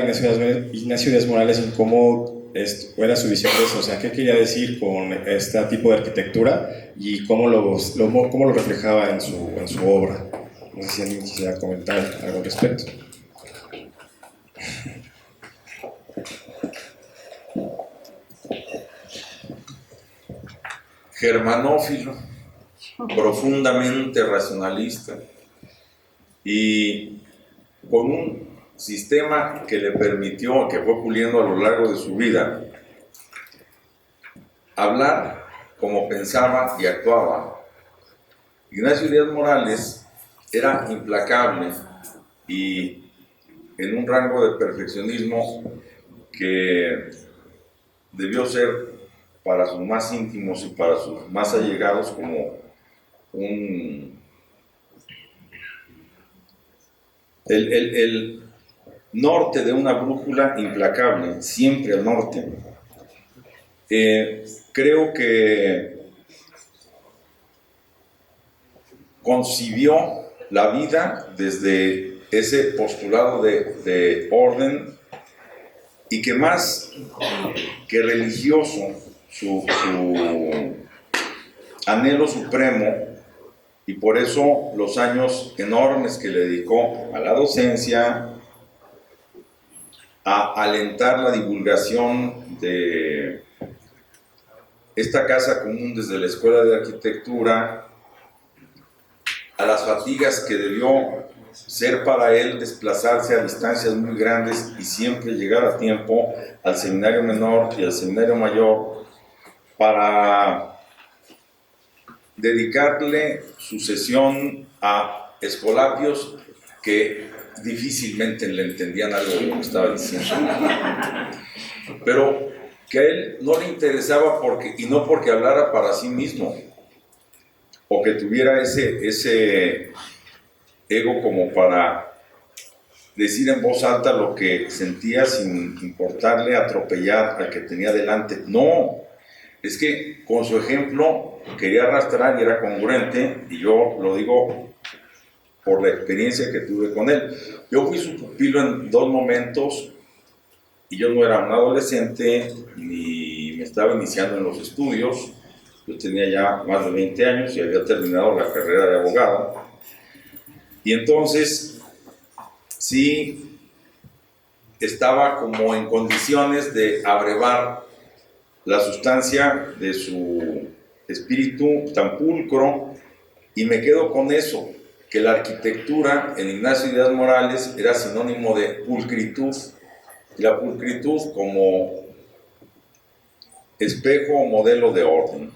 Ignacio Díaz Morales en cómo era su visión de eso, o sea, qué quería decir con este tipo de arquitectura y cómo lo reflejaba en su obra. No sé si alguien quisiera comentar algo al respecto. Germanófilo, profundamente racionalista y con un sistema que le permitió, que fue puliendo a lo largo de su vida, hablar como pensaba y actuaba. Ignacio Díaz Morales era implacable y en un rango de perfeccionismo que debió ser para sus más íntimos y para sus más allegados como el norte de una brújula implacable, siempre al norte. Creo que concibió la vida desde ese postulado de orden y que más que religioso, su anhelo supremo, y por eso los años enormes que le dedicó a la docencia, a alentar la divulgación de esta casa común desde la Escuela de Arquitectura, a las fatigas que debió ser para él desplazarse a distancias muy grandes y siempre llegar a tiempo al seminario menor y al seminario mayor para dedicarle su sesión a escolapios que difícilmente le entendían algo de lo que estaba diciendo, pero que a él no le interesaba y no porque hablara para sí mismo o que tuviera ese ego como para decir en voz alta lo que sentía sin importarle atropellar al que tenía delante. No, es que con su ejemplo quería arrastrar y era congruente, y yo lo digo por la experiencia que tuve con él. Yo fui su pupilo en dos momentos y yo no era un adolescente ni me estaba iniciando en los estudios. Yo tenía ya más de 20 años y había terminado la carrera de abogado. Y entonces, sí, estaba como en condiciones de abrevar la sustancia de su espíritu tan pulcro, y me quedo con eso, que la arquitectura en Ignacio Díaz Morales era sinónimo de pulcritud, y la pulcritud como espejo o modelo de orden.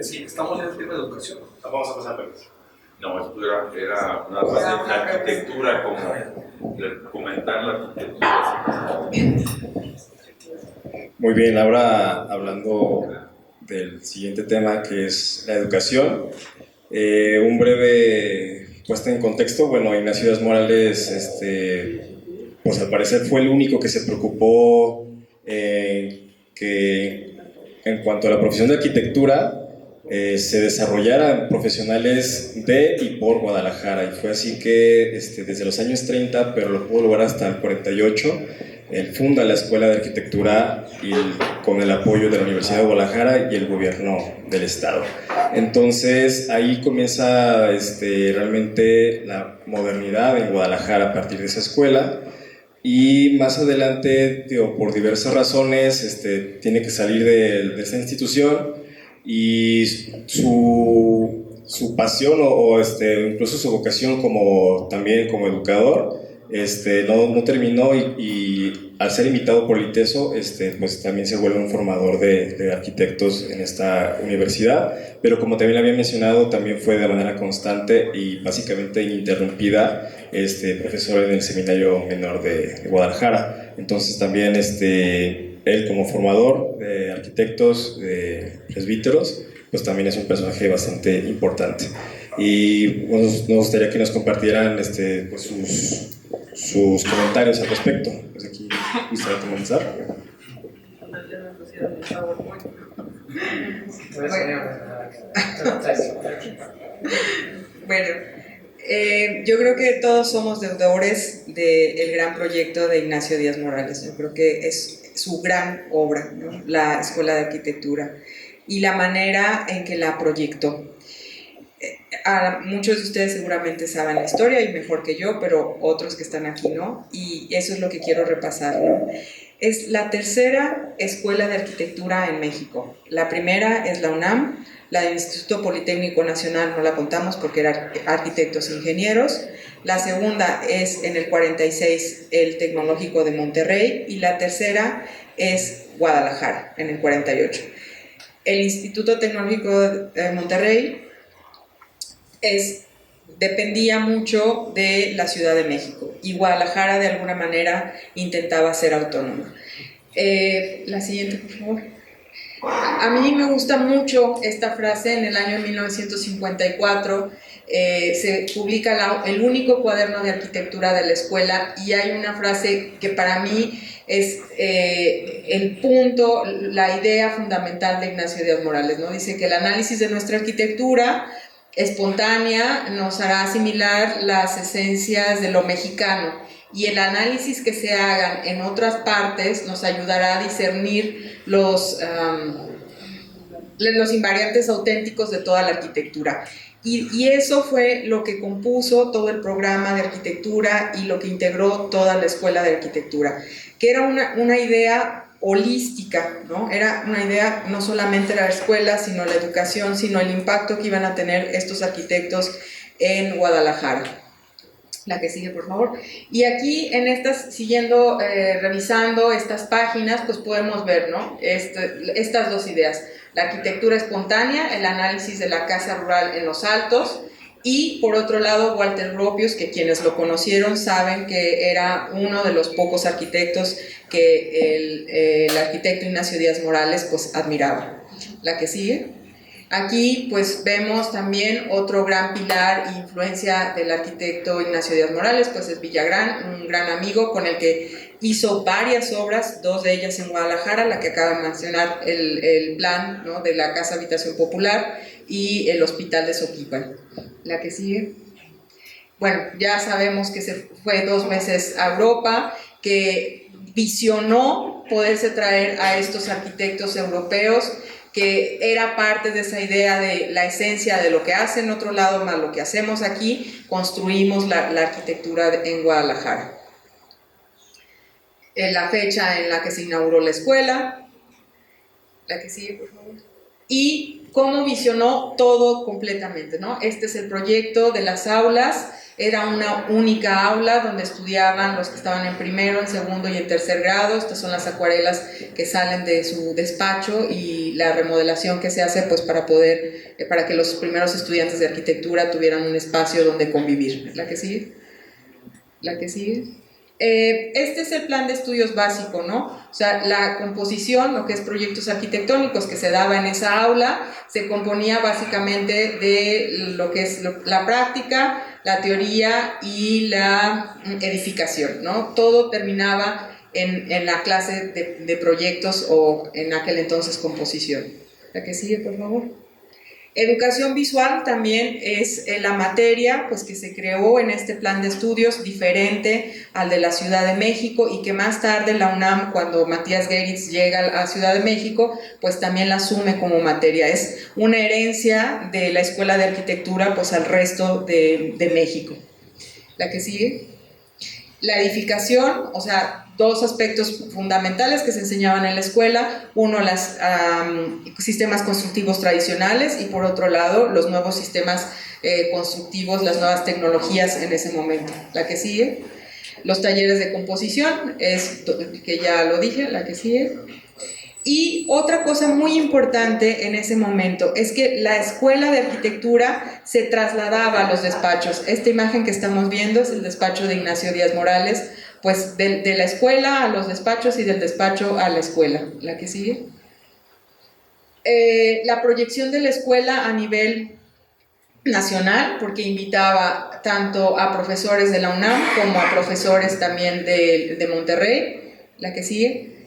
Sí, estamos en el tema de educación. Vamos a pasar a eso. No, esto era una base de la arquitectura, como comentar la arquitectura. Muy bien, ahora hablando del siguiente tema, que es la educación. Un breve puesta en contexto. Bueno, Ignacio Díaz Morales, pues al parecer fue el único que se preocupó que en cuanto a la profesión de arquitectura se desarrollaran profesionales de y por Guadalajara, y fue así que desde los años 30, pero lo pudo lograr hasta el 48, él funda la Escuela de Arquitectura con el apoyo de la Universidad de Guadalajara y el gobierno del estado. Entonces ahí comienza realmente la modernidad en Guadalajara a partir de esa escuela. Y más adelante, por diversas razones, tiene que salir de esta institución, y su pasión o incluso su vocación también como educador no terminó y al ser invitado por el ITESO, pues también se vuelve un formador de arquitectos en esta universidad, pero como también había mencionado, también fue de manera constante y básicamente ininterrumpida profesor en el Seminario Menor de Guadalajara. Entonces también él como formador de arquitectos, de presbíteros, pues también es un personaje bastante importante. Y bueno, nos gustaría que nos compartieran pues sus comentarios al respecto. Pues aquí gustaría comenzar. Bueno, yo creo que todos somos deudores del gran proyecto de Ignacio Díaz Morales. Yo creo que es su gran obra, ¿no? La Escuela de Arquitectura y la manera en que la proyectó. Muchos de ustedes seguramente saben la historia y mejor que yo, pero otros que están aquí no, y eso es lo que quiero repasar, ¿no? Es la tercera escuela de arquitectura en México. La primera es la UNAM, la del Instituto Politécnico Nacional no la contamos porque eran arquitectos e ingenieros. La segunda es en el 46 el Tecnológico de Monterrey y la tercera es Guadalajara en el 48. El Instituto Tecnológico de Monterrey dependía mucho de la Ciudad de México y Guadalajara de alguna manera intentaba ser autónoma. La siguiente, por favor. A mí me gusta mucho esta frase. En el año 1954 se publica el único cuaderno de arquitectura de la escuela y hay una frase que para mí es el punto, la idea fundamental de Ignacio Díaz Morales, ¿no? Dice que el análisis de nuestra arquitectura espontánea nos hará asimilar las esencias de lo mexicano y el análisis que se hagan en otras partes nos ayudará a discernir los invariantes auténticos de toda la arquitectura. Y eso fue lo que compuso todo el programa de arquitectura y lo que integró toda la escuela de arquitectura, que era una idea holística, ¿no? Era una idea no solamente de la escuela, sino la educación, sino el impacto que iban a tener estos arquitectos en Guadalajara. La que sigue, por favor. Y aquí, en estas, revisando estas páginas, pues podemos ver, ¿no? Estas dos ideas. La arquitectura espontánea, el análisis de la casa rural en los Altos, y por otro lado Walter Gropius, que quienes lo conocieron saben que era uno de los pocos arquitectos que el arquitecto Ignacio Díaz Morales pues admiraba. La que sigue. Aquí pues vemos también otro gran pilar e influencia del arquitecto Ignacio Díaz Morales, pues es Villagrán, un gran amigo con el que hizo varias obras, dos de ellas en Guadalajara, la que acaba de mencionar, el plan, ¿no?, de la Casa Habitación Popular y el Hospital de Soquipan. La que sigue. Bueno, ya sabemos que se fue 2 meses a Europa, que visionó poderse traer a estos arquitectos europeos, que era parte de esa idea de la esencia de lo que hace en otro lado más lo que hacemos aquí, construimos la arquitectura en Guadalajara. En la fecha en la que se inauguró la escuela, la que sigue, por favor, y cómo visionó todo completamente, ¿no? Este es el proyecto de las aulas. Era una única aula donde estudiaban los que estaban en primero, en segundo y en tercer grado. Estas son las acuarelas que salen de su despacho y la remodelación que se hace pues para que los primeros estudiantes de arquitectura tuvieran un espacio donde convivir. ¿La que sigue? La que sigue. Este es el plan de estudios básico, ¿no? O sea, la composición, lo que es proyectos arquitectónicos que se daba en esa aula, se componía básicamente de lo que es la práctica, la teoría y la edificación, ¿no? Todo terminaba en la clase de proyectos o en aquel entonces composición. La que sigue, por favor. Educación visual también es la materia pues, que se creó en este plan de estudios, diferente al de la Ciudad de México, y que más tarde la UNAM, cuando Matías Geritz llega a Ciudad de México, pues también la asume como materia. Es una herencia de la Escuela de Arquitectura pues, al resto de México. La que sigue. La edificación, o sea, 2 aspectos fundamentales que se enseñaban en la escuela: uno, los sistemas constructivos tradicionales, y por otro lado, los nuevos sistemas constructivos, las nuevas tecnologías en ese momento. La que sigue. Los talleres de composición, que ya lo dije, la que sigue. Y otra cosa muy importante en ese momento es que la escuela de arquitectura se trasladaba a los despachos. Esta imagen que estamos viendo es el despacho de Ignacio Díaz Morales, pues de la escuela a los despachos y del despacho a la escuela. La que sigue. La proyección de la escuela a nivel nacional, porque invitaba tanto a profesores de la UNAM como a profesores también de Monterrey, la que sigue,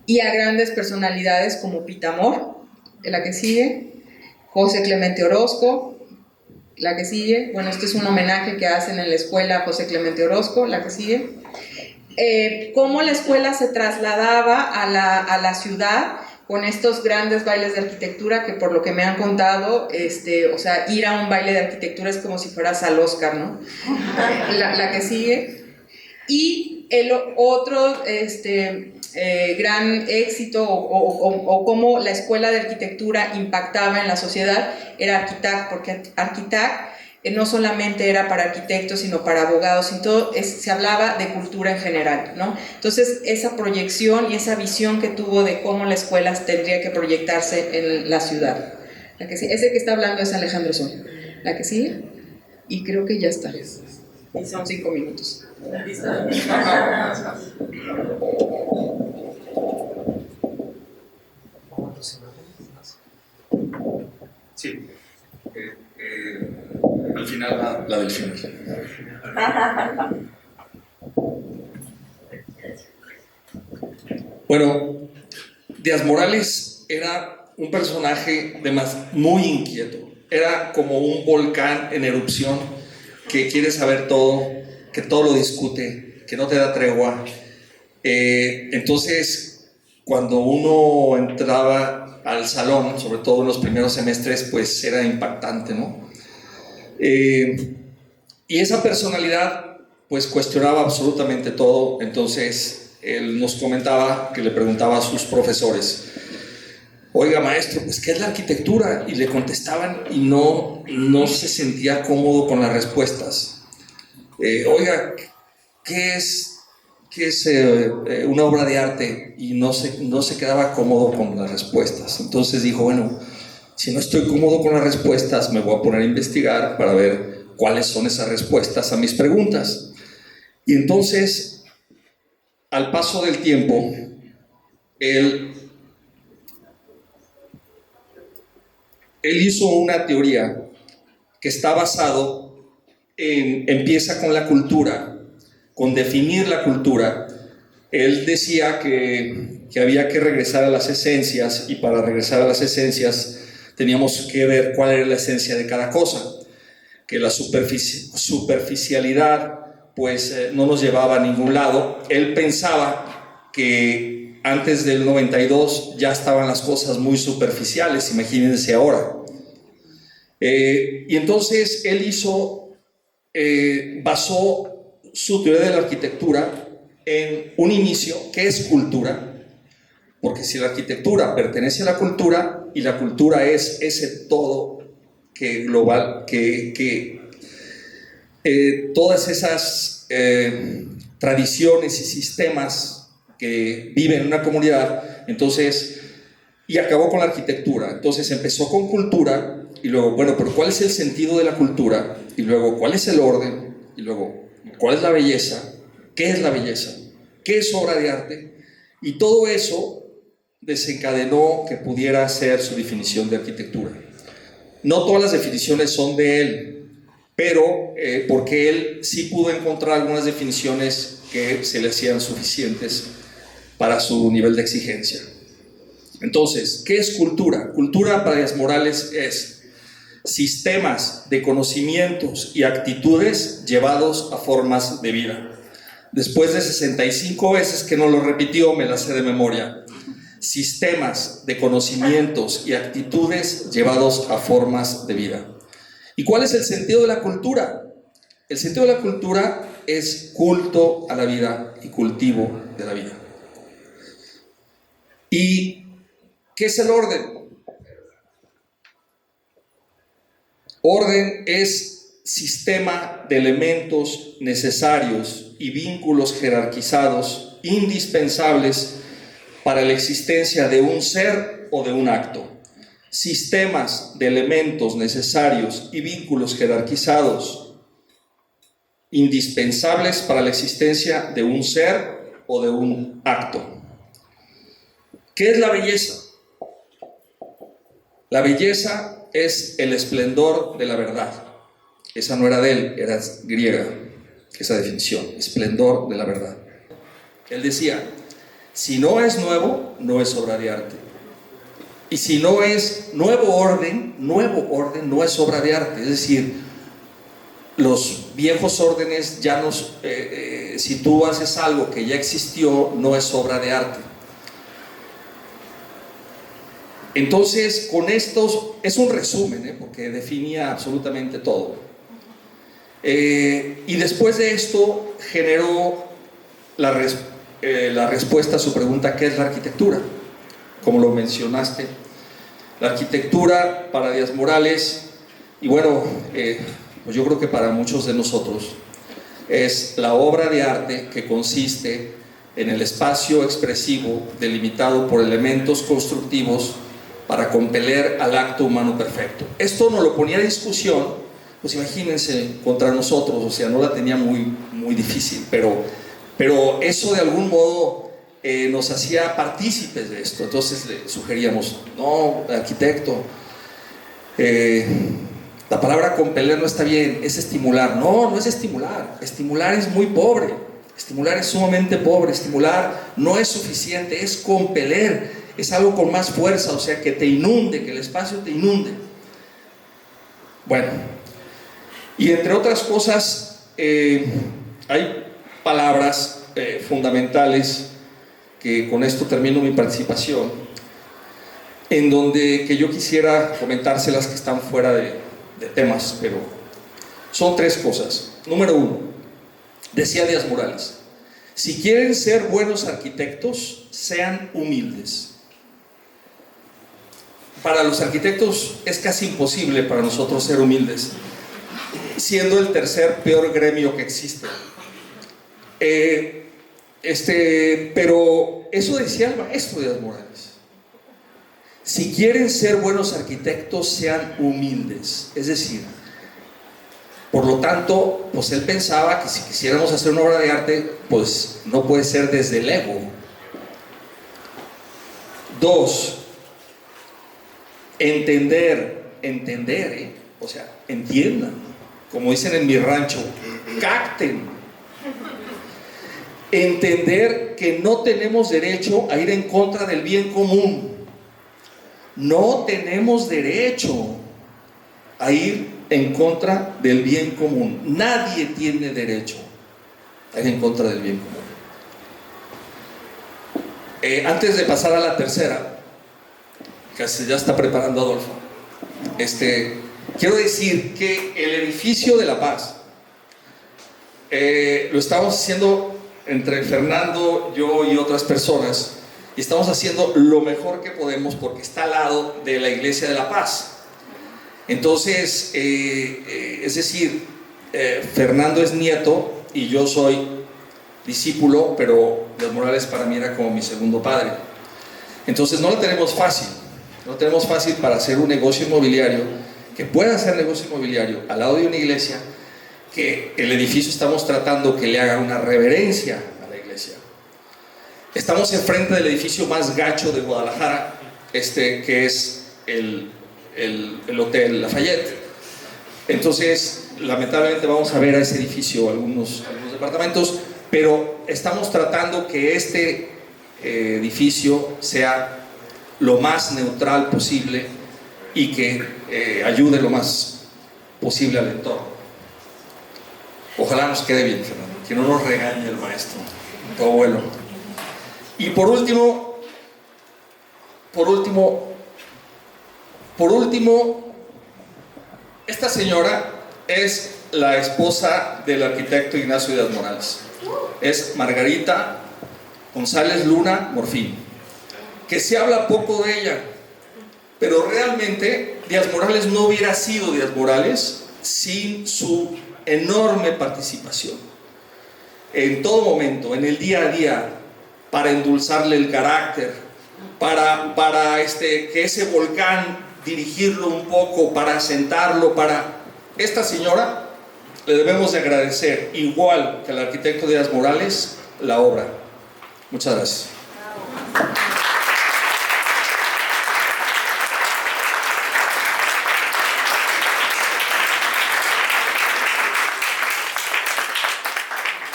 y a grandes personalidades como Pitamor, la que sigue, José Clemente Orozco, la que sigue. Bueno, este es un homenaje que hacen en la escuela a José Clemente Orozco, la que sigue. Cómo la escuela se trasladaba a la ciudad con estos grandes bailes de arquitectura que, por lo que me han contado, o sea, ir a un baile de arquitectura es como si fueras al Oscar, ¿no? La que sigue. Y el otro gran éxito o cómo la escuela de arquitectura impactaba en la sociedad era Arquitect, porque Arquitect no solamente era para arquitectos, sino para abogados y todo, se hablaba de cultura en general, ¿no? Entonces, esa proyección y esa visión que tuvo de cómo la escuela tendría que proyectarse en la ciudad. La que sigue, ese que está hablando es Alejandro Sol. La que sigue, y creo que ya está. Y son 5 minutos. Sí. Al final, la del final. Bueno, Díaz Morales era un personaje además muy inquieto. Era como un volcán en erupción que quiere saber todo, que todo lo discute, que no te da tregua. Entonces, cuando uno entraba al salón, sobre todo en los primeros semestres, pues era impactante, ¿no? Y esa personalidad pues cuestionaba absolutamente todo. Entonces él nos comentaba que le preguntaba a sus profesores: oiga maestro, pues ¿qué es la arquitectura? Y le contestaban y no se sentía cómodo con las respuestas. Oiga, ¿qué es una obra de arte? Y no se quedaba cómodo con las respuestas. Entonces dijo, bueno, si no estoy cómodo con las respuestas, me voy a poner a investigar para ver cuáles son esas respuestas a mis preguntas. Y entonces, al paso del tiempo, él hizo una teoría que está basado empieza con la cultura, con definir la cultura. Él decía que había que regresar a las esencias, y para regresar a las esencias teníamos que ver cuál era la esencia de cada cosa, que la superficialidad pues no nos llevaba a ningún lado. Él pensaba que antes del 92 ya estaban las cosas muy superficiales, imagínense ahora. Y entonces él basó su teoría de la arquitectura en un inicio, ¿qué es cultura? Porque si la arquitectura pertenece a la cultura, y la cultura es ese todo que global, todas esas tradiciones y sistemas que viven en una comunidad, entonces, y acabó con la arquitectura. Entonces empezó con cultura, y luego, bueno, pero ¿cuál es el sentido de la cultura? Y luego, ¿cuál es el orden? Y luego, ¿cuál es la belleza? ¿Qué es la belleza? ¿Qué es obra de arte? Y todo eso desencadenó que pudiera ser su definición de arquitectura. No todas las definiciones son de él, pero porque él sí pudo encontrar algunas definiciones que se le hacían suficientes para su nivel de exigencia. Entonces, ¿qué es cultura? Cultura para Díaz Morales es sistemas de conocimientos y actitudes llevados a formas de vida. Después de 65 veces que no lo repitió, me la sé de memoria. Sistemas de conocimientos y actitudes llevados a formas de vida. ¿Y cuál es el sentido de la cultura? El sentido de la cultura es culto a la vida y cultivo de la vida. ¿Y qué es el orden? Orden es sistema de elementos necesarios y vínculos jerarquizados indispensables para la existencia de un ser o de un acto. Sistemas de elementos necesarios y vínculos jerarquizados indispensables para la existencia de un ser o de un acto. ¿Qué es la belleza? La belleza es el esplendor de la verdad. Esa no era de él, era griega, esa definición, esplendor de la verdad. Él decía, si no es nuevo, no es obra de arte. Y si no es nuevo orden no es obra de arte. Es decir, los viejos órdenes ya nos, si tú haces algo que ya existió, no es obra de arte. Entonces, con estos, es un resumen, porque definía absolutamente todo. Y después de esto generó la respuesta a su pregunta, ¿qué es la arquitectura? Como lo mencionaste, la arquitectura para Díaz Morales, y bueno, pues yo creo que para muchos de nosotros, es la obra de arte que consiste en el espacio expresivo delimitado por elementos constructivos para compeler al acto humano perfecto. Esto nos lo ponía en discusión, pues imagínense, contra nosotros, o sea, no la tenía muy difícil, pero eso de algún modo nos hacía partícipes de esto. Entonces le sugeríamos, no, arquitecto, la palabra compeler no está bien, es estimular. No es estimular, estimular es muy pobre, estimular es sumamente pobre, estimular no es suficiente, es compeler, es algo con más fuerza, o sea, que te inunde, que el espacio te inunde. Bueno, y entre otras cosas, hay palabras fundamentales, que con esto termino mi participación, en donde que yo quisiera comentárselas que están fuera de temas, pero son tres cosas. Número uno, decía Díaz Morales, si quieren ser buenos arquitectos, sean humildes. Para los arquitectos es casi imposible para nosotros ser humildes, siendo el tercer peor gremio que existe. Pero eso decía el maestro Díaz Morales. Si quieren ser buenos arquitectos, sean humildes. Es decir, por lo tanto, pues él pensaba que si quisiéramos hacer una obra de arte, pues no puede ser desde el ego. Dos, entender, o sea, entiendan, como dicen en mi rancho, capten. Entender que no tenemos derecho a ir en contra del bien común. No tenemos derecho a ir en contra del bien común. Nadie tiene derecho a ir en contra del bien común. Antes de pasar a la tercera, que se ya está preparando Adolfo, quiero decir que el edificio de La Paz lo estamos haciendo entre Fernando, yo y otras personas, y estamos haciendo lo mejor que podemos porque está al lado de la Iglesia de La Paz. Entonces, es decir, Fernando es nieto y yo soy discípulo, pero Díaz Morales para mí era como mi segundo padre. Entonces no lo tenemos fácil, para hacer un negocio inmobiliario, que pueda hacer negocio inmobiliario al lado de una iglesia, que el edificio estamos tratando que le haga una reverencia a la iglesia. Estamos enfrente del edificio más gacho de Guadalajara, que es el Hotel Lafayette. Entonces, lamentablemente vamos a ver a ese edificio algunos departamentos, pero estamos tratando que este edificio sea lo más neutral posible y que ayude lo más posible al entorno. Ojalá nos quede bien, Fernando, que no nos regañe el maestro, tu abuelo. Y por último, esta señora es la esposa del arquitecto Ignacio Díaz Morales. Es Margarita González Luna Morfín, que se habla poco de ella, pero realmente Díaz Morales no hubiera sido Díaz Morales sin su enorme participación en todo momento, en el día a día, para endulzarle el carácter, para que ese volcán dirigirlo un poco, para asentarlo, esta señora le debemos de agradecer, igual que al arquitecto Díaz Morales, la obra. Muchas gracias.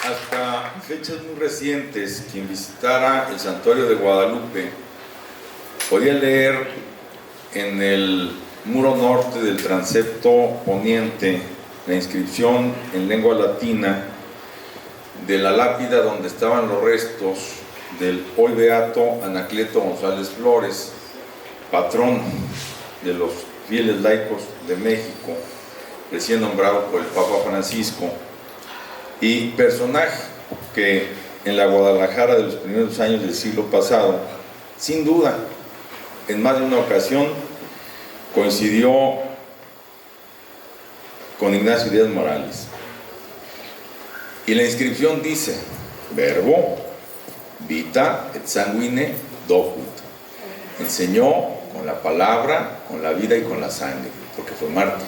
Hasta fechas muy recientes, quien visitara el Santuario de Guadalupe podía leer en el muro norte del transepto poniente la inscripción en lengua latina de la lápida donde estaban los restos del hoy beato Anacleto González Flores, patrón de los fieles laicos de México, recién nombrado por el Papa Francisco, y personaje que en la Guadalajara de los primeros años del siglo pasado, sin duda, en más de una ocasión coincidió con Ignacio Díaz Morales. Y la inscripción dice: Verbo, vita et sanguine docut. Enseñó con la palabra, con la vida y con la sangre, porque fue mártir.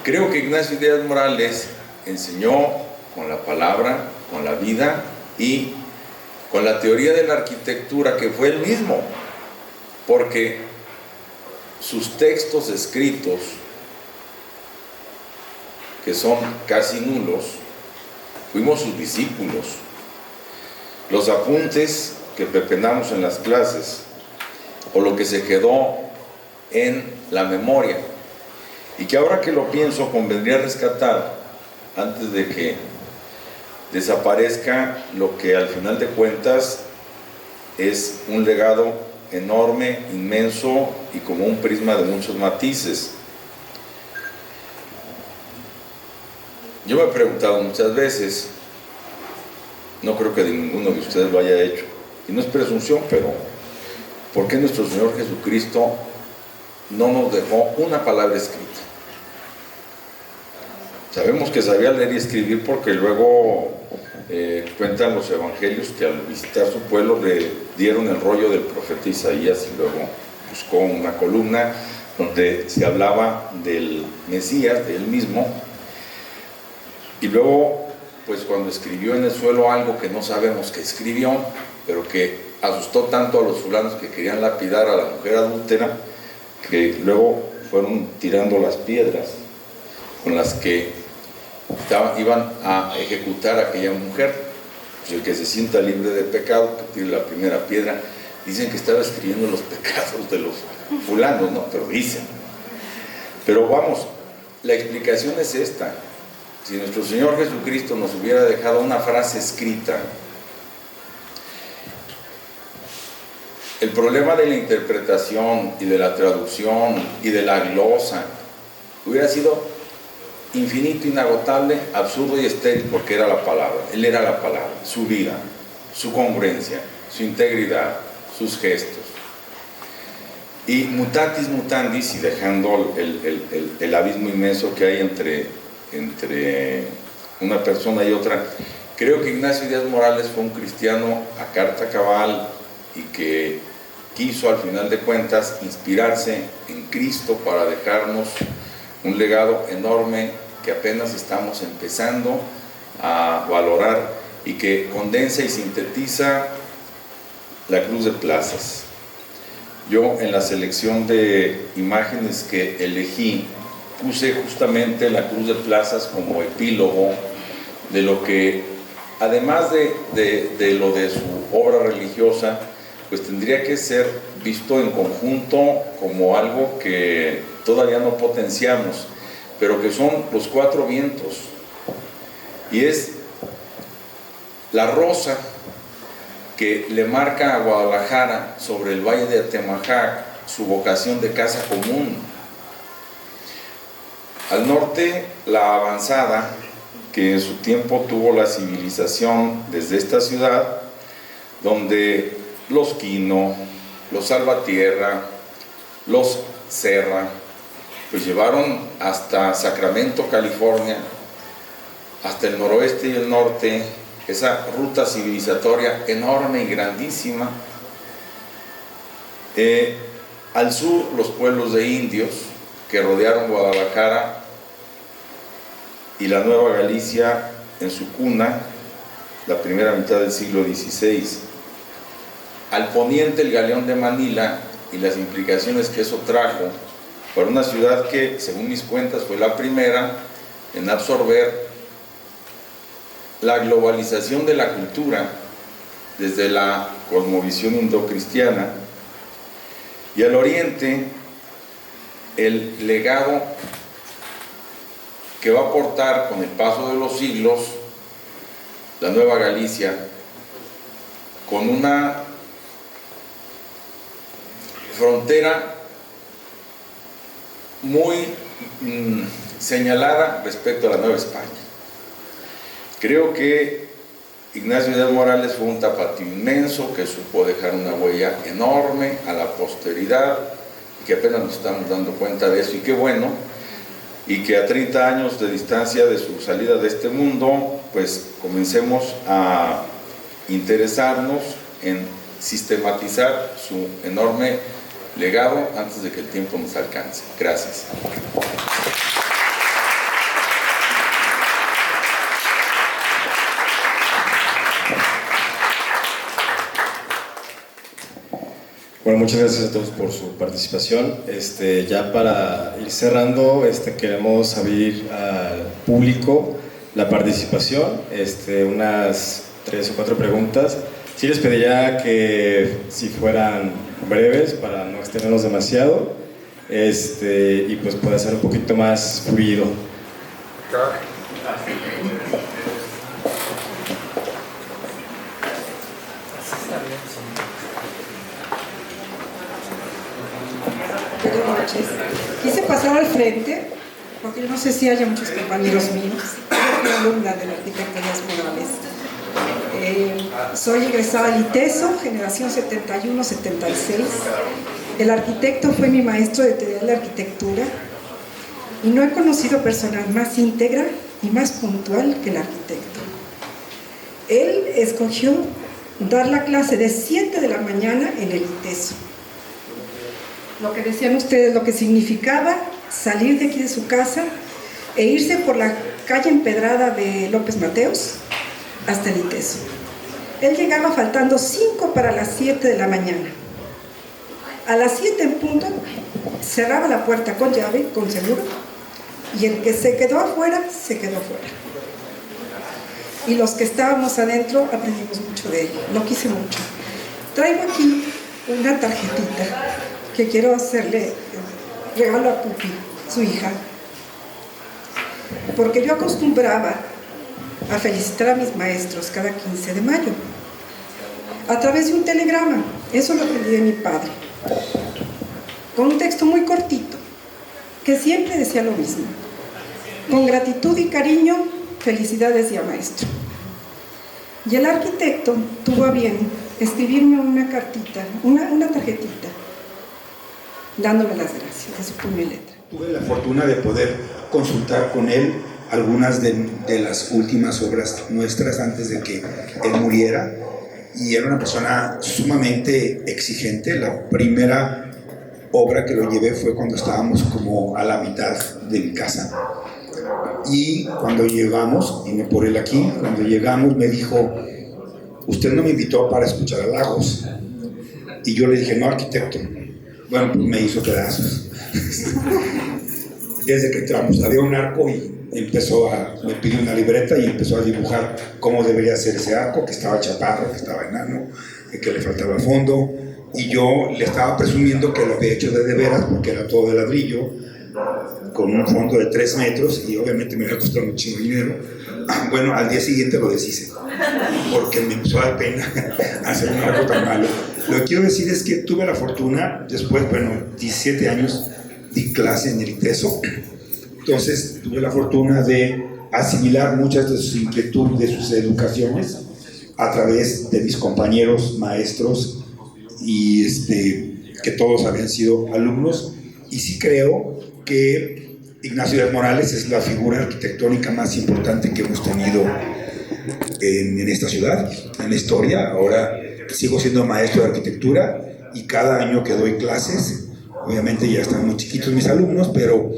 Creo que Ignacio Díaz Morales enseñó con la palabra, con la vida y con la teoría de la arquitectura, que fue él mismo, porque sus textos escritos, que son casi nulos, fuimos sus discípulos. Los apuntes que pepenamos en las clases, o lo que se quedó en la memoria, y que ahora que lo pienso convendría rescatar antes de que desaparezca lo que al final de cuentas es un legado enorme, inmenso y como un prisma de muchos matices. Yo me he preguntado muchas veces, no creo que de ninguno de ustedes lo haya hecho, y no es presunción, pero ¿por qué nuestro Señor Jesucristo no nos dejó una palabra escrita? Sabemos que sabía leer y escribir porque luego cuentan los evangelios que al visitar su pueblo le dieron el rollo del profeta Isaías y luego buscó una columna donde se hablaba del Mesías, de él mismo, y luego pues cuando escribió en el suelo algo que no sabemos que escribió, pero que asustó tanto a los fulanos que querían lapidar a la mujer adúltera, que luego fueron tirando las piedras con las que iban a ejecutar a aquella mujer. Pues el que se sienta libre de pecado, que tire la primera piedra. Dicen que estaba escribiendo los pecados de los fulanos, ¿no? Pero dicen. Pero vamos, la explicación es esta. Si nuestro Señor Jesucristo nos hubiera dejado una frase escrita, el problema de la interpretación y de la traducción y de la glosa hubiera sido infinito, inagotable, absurdo y estéril, porque era la palabra. Él era la palabra, su vida, su congruencia, su integridad, sus gestos. Y mutatis mutandis, y dejando el abismo inmenso que hay entre una persona y otra, creo que Ignacio Díaz Morales fue un cristiano a carta cabal y que quiso al final de cuentas inspirarse en Cristo para dejarnos un legado enorme que apenas estamos empezando a valorar y que condensa y sintetiza la Cruz de Plazas. Yo en la selección de imágenes que elegí puse justamente la Cruz de Plazas como epílogo de lo que, además de lo de su obra religiosa, pues tendría que ser visto en conjunto como algo que todavía no potenciamos, pero que son los cuatro vientos, y es la rosa que le marca a Guadalajara sobre el valle de Atemajac su vocación de casa común. Al norte, la avanzada, que en su tiempo tuvo la civilización desde esta ciudad, donde los Quino, los Salvatierra, los Serra, pues llevaron hasta Sacramento, California, hasta el noroeste y el norte, esa ruta civilizatoria enorme y grandísima. Al sur, los pueblos de indios que rodearon Guadalajara y la Nueva Galicia en su cuna, la primera mitad del siglo XVI. Al poniente, el Galeón de Manila y las implicaciones que eso trajo para una ciudad que, según mis cuentas, fue la primera en absorber la globalización de la cultura desde la cosmovisión indocristiana, y al oriente el legado que va a aportar con el paso de los siglos la Nueva Galicia, con una frontera muy señalada respecto a la Nueva España. Creo que Ignacio Díaz Morales fue un tapatío inmenso que supo dejar una huella enorme a la posteridad, y que apenas nos estamos dando cuenta de eso, y qué bueno, y que a 30 años de distancia de su salida de este mundo, pues comencemos a interesarnos en sistematizar su enorme legado antes de que el tiempo nos alcance. Gracias. Bueno, muchas gracias a todos por su participación. Ya para ir cerrando, queremos abrir al público la participación, unas 3 o 4 preguntas. Sí les pediría que si fueran breves para no extendernos demasiado, y pues pueda ser un poquito más fluido. Buenas noches. Quise pasar al frente porque yo no sé si haya muchos compañeros míos. Yo soy alumna del arquitecto Díaz Morales. Soy egresada del ITESO, generación 71-76. El arquitecto fue mi maestro de teoría de la arquitectura y no he conocido personal más íntegra y más puntual que el arquitecto. Él escogió dar la clase de 7 de la mañana en el ITESO. Lo que decían ustedes, lo que significaba salir de aquí de su casa e irse por la calle empedrada de López Mateos hasta el ITESO. Él llegaba faltando 5 para las 7 de la mañana. A las 7 en punto cerraba la puerta con llave, con seguro, y el que se quedó afuera, se quedó afuera. Y los que estábamos adentro aprendimos mucho de él, lo quise mucho. Traigo aquí una tarjetita que quiero hacerle regalo a Pupi, su hija, porque yo acostumbraba a felicitar a mis maestros cada 15 de mayo a través de un telegrama. Eso lo aprendí de mi padre, con un texto muy cortito que siempre decía lo mismo: con gratitud y cariño, felicidades día maestro. Y el arquitecto tuvo a bien escribirme una cartita, una tarjetita, dándome las gracias de su puño y letra. Tuve la fortuna de poder consultar con él algunas de las últimas obras nuestras antes de que él muriera, y era una persona sumamente exigente. La primera obra que lo llevé fue cuando estábamos como a la mitad de mi casa, y cuando llegamos, vine por él aquí, cuando llegamos me dijo: usted no me invitó para escuchar a Lagos. Y yo le dije: no, arquitecto. Bueno, pues me hizo pedazos. Desde que entramos había un arco y me pidió una libreta y empezó a dibujar cómo debería ser ese arco, que estaba chaparro, que estaba enano, que le faltaba fondo, y yo le estaba presumiendo que lo había hecho de veras porque era todo de ladrillo, con un fondo de 3 metros, y obviamente me había costado muchísimo dinero. Bueno, al día siguiente lo deshice porque me empezó a dar pena hacer un arco tan malo. Lo que quiero decir es que tuve la fortuna, después, 17 años di clase en el ITESO, entonces tuve la fortuna de asimilar muchas de sus inquietudes, de sus educaciones, a través de mis compañeros maestros, y que todos habían sido alumnos. Y sí creo que Ignacio Díaz Morales es la figura arquitectónica más importante que hemos tenido en esta ciudad, en la historia. Ahora sigo siendo maestro de arquitectura y cada año que doy clases, obviamente ya están muy chiquitos mis alumnos, pero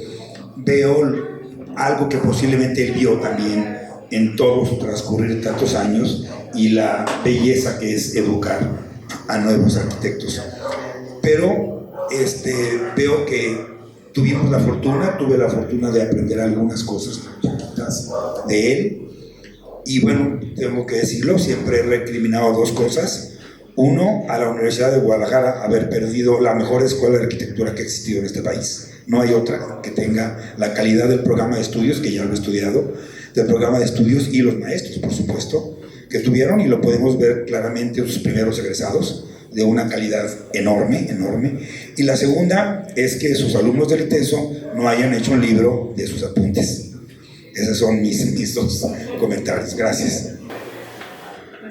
veo algo que posiblemente él vio también en todo su transcurrir de tantos años y la belleza que es educar a nuevos arquitectos. Pero veo que tuve la fortuna de aprender algunas cosas chiquitas de él. Y bueno, tengo que decirlo, siempre he recriminado dos cosas. Uno, a la Universidad de Guadalajara haber perdido la mejor escuela de arquitectura que ha existido en este país. No hay otra que tenga la calidad del programa de estudios, que ya lo he estudiado, del programa de estudios y los maestros, por supuesto, que tuvieron, y lo podemos ver claramente en sus primeros egresados, de una calidad enorme, enorme. Y la segunda es que sus alumnos del ITESO no hayan hecho un libro de sus apuntes. Esos son mis dos comentarios. Gracias.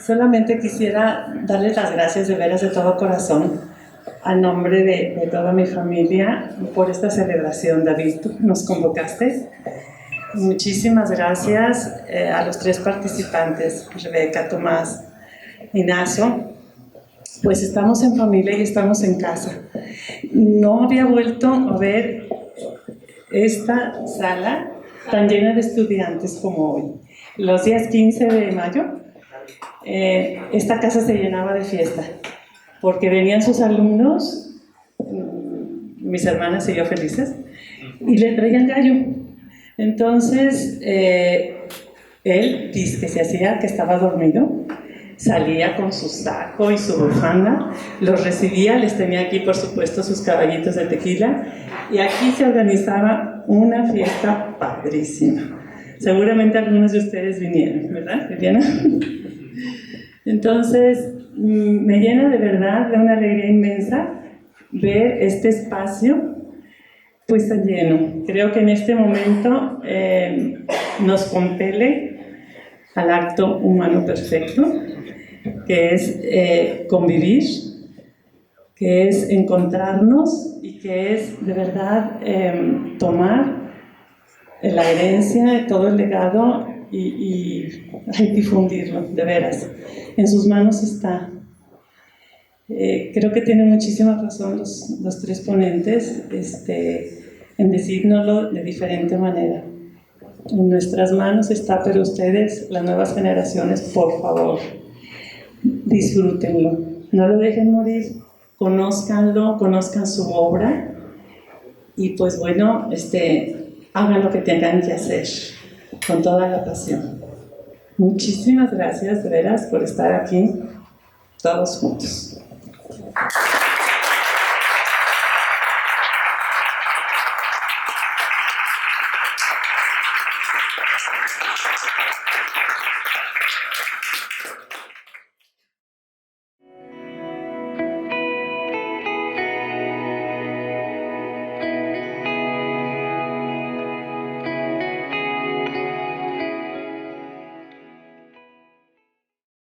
Solamente quisiera darles las gracias de veras de todo corazón a nombre de toda mi familia por esta celebración. David, tú nos convocaste. Muchísimas gracias a los tres participantes, Rebeca, Tomás, Ignacio. Pues estamos en familia y estamos en casa. No había vuelto a ver esta sala tan llena de estudiantes como hoy. Los días 15 de mayo, esta casa se llenaba de fiesta, porque venían sus alumnos, mis hermanas y yo felices, y le traían gallo. Entonces, él dice que se hacía que estaba dormido, salía con su saco y su bufanda, los recibía, les tenía aquí por supuesto sus caballitos de tequila, y aquí se organizaba una fiesta padrísima. Seguramente algunos de ustedes vinieron, ¿verdad, Viviana? Entonces, me llena de verdad de una alegría inmensa ver este espacio pues tan lleno. Creo que en este momento nos compele al acto humano perfecto, que es convivir, que es encontrarnos y que es de verdad tomar la herencia de todo el legado y difundirlo, de veras. En sus manos está. Creo que tienen muchísima razón los tres ponentes en decírnoslo de diferente manera. En nuestras manos está, pero ustedes, las nuevas generaciones, por favor, disfrútenlo, no lo dejen morir, conózcanlo, conozcan su obra y pues bueno, hagan lo que tengan que hacer con toda la pasión. Muchísimas gracias de veras por estar aquí todos juntos.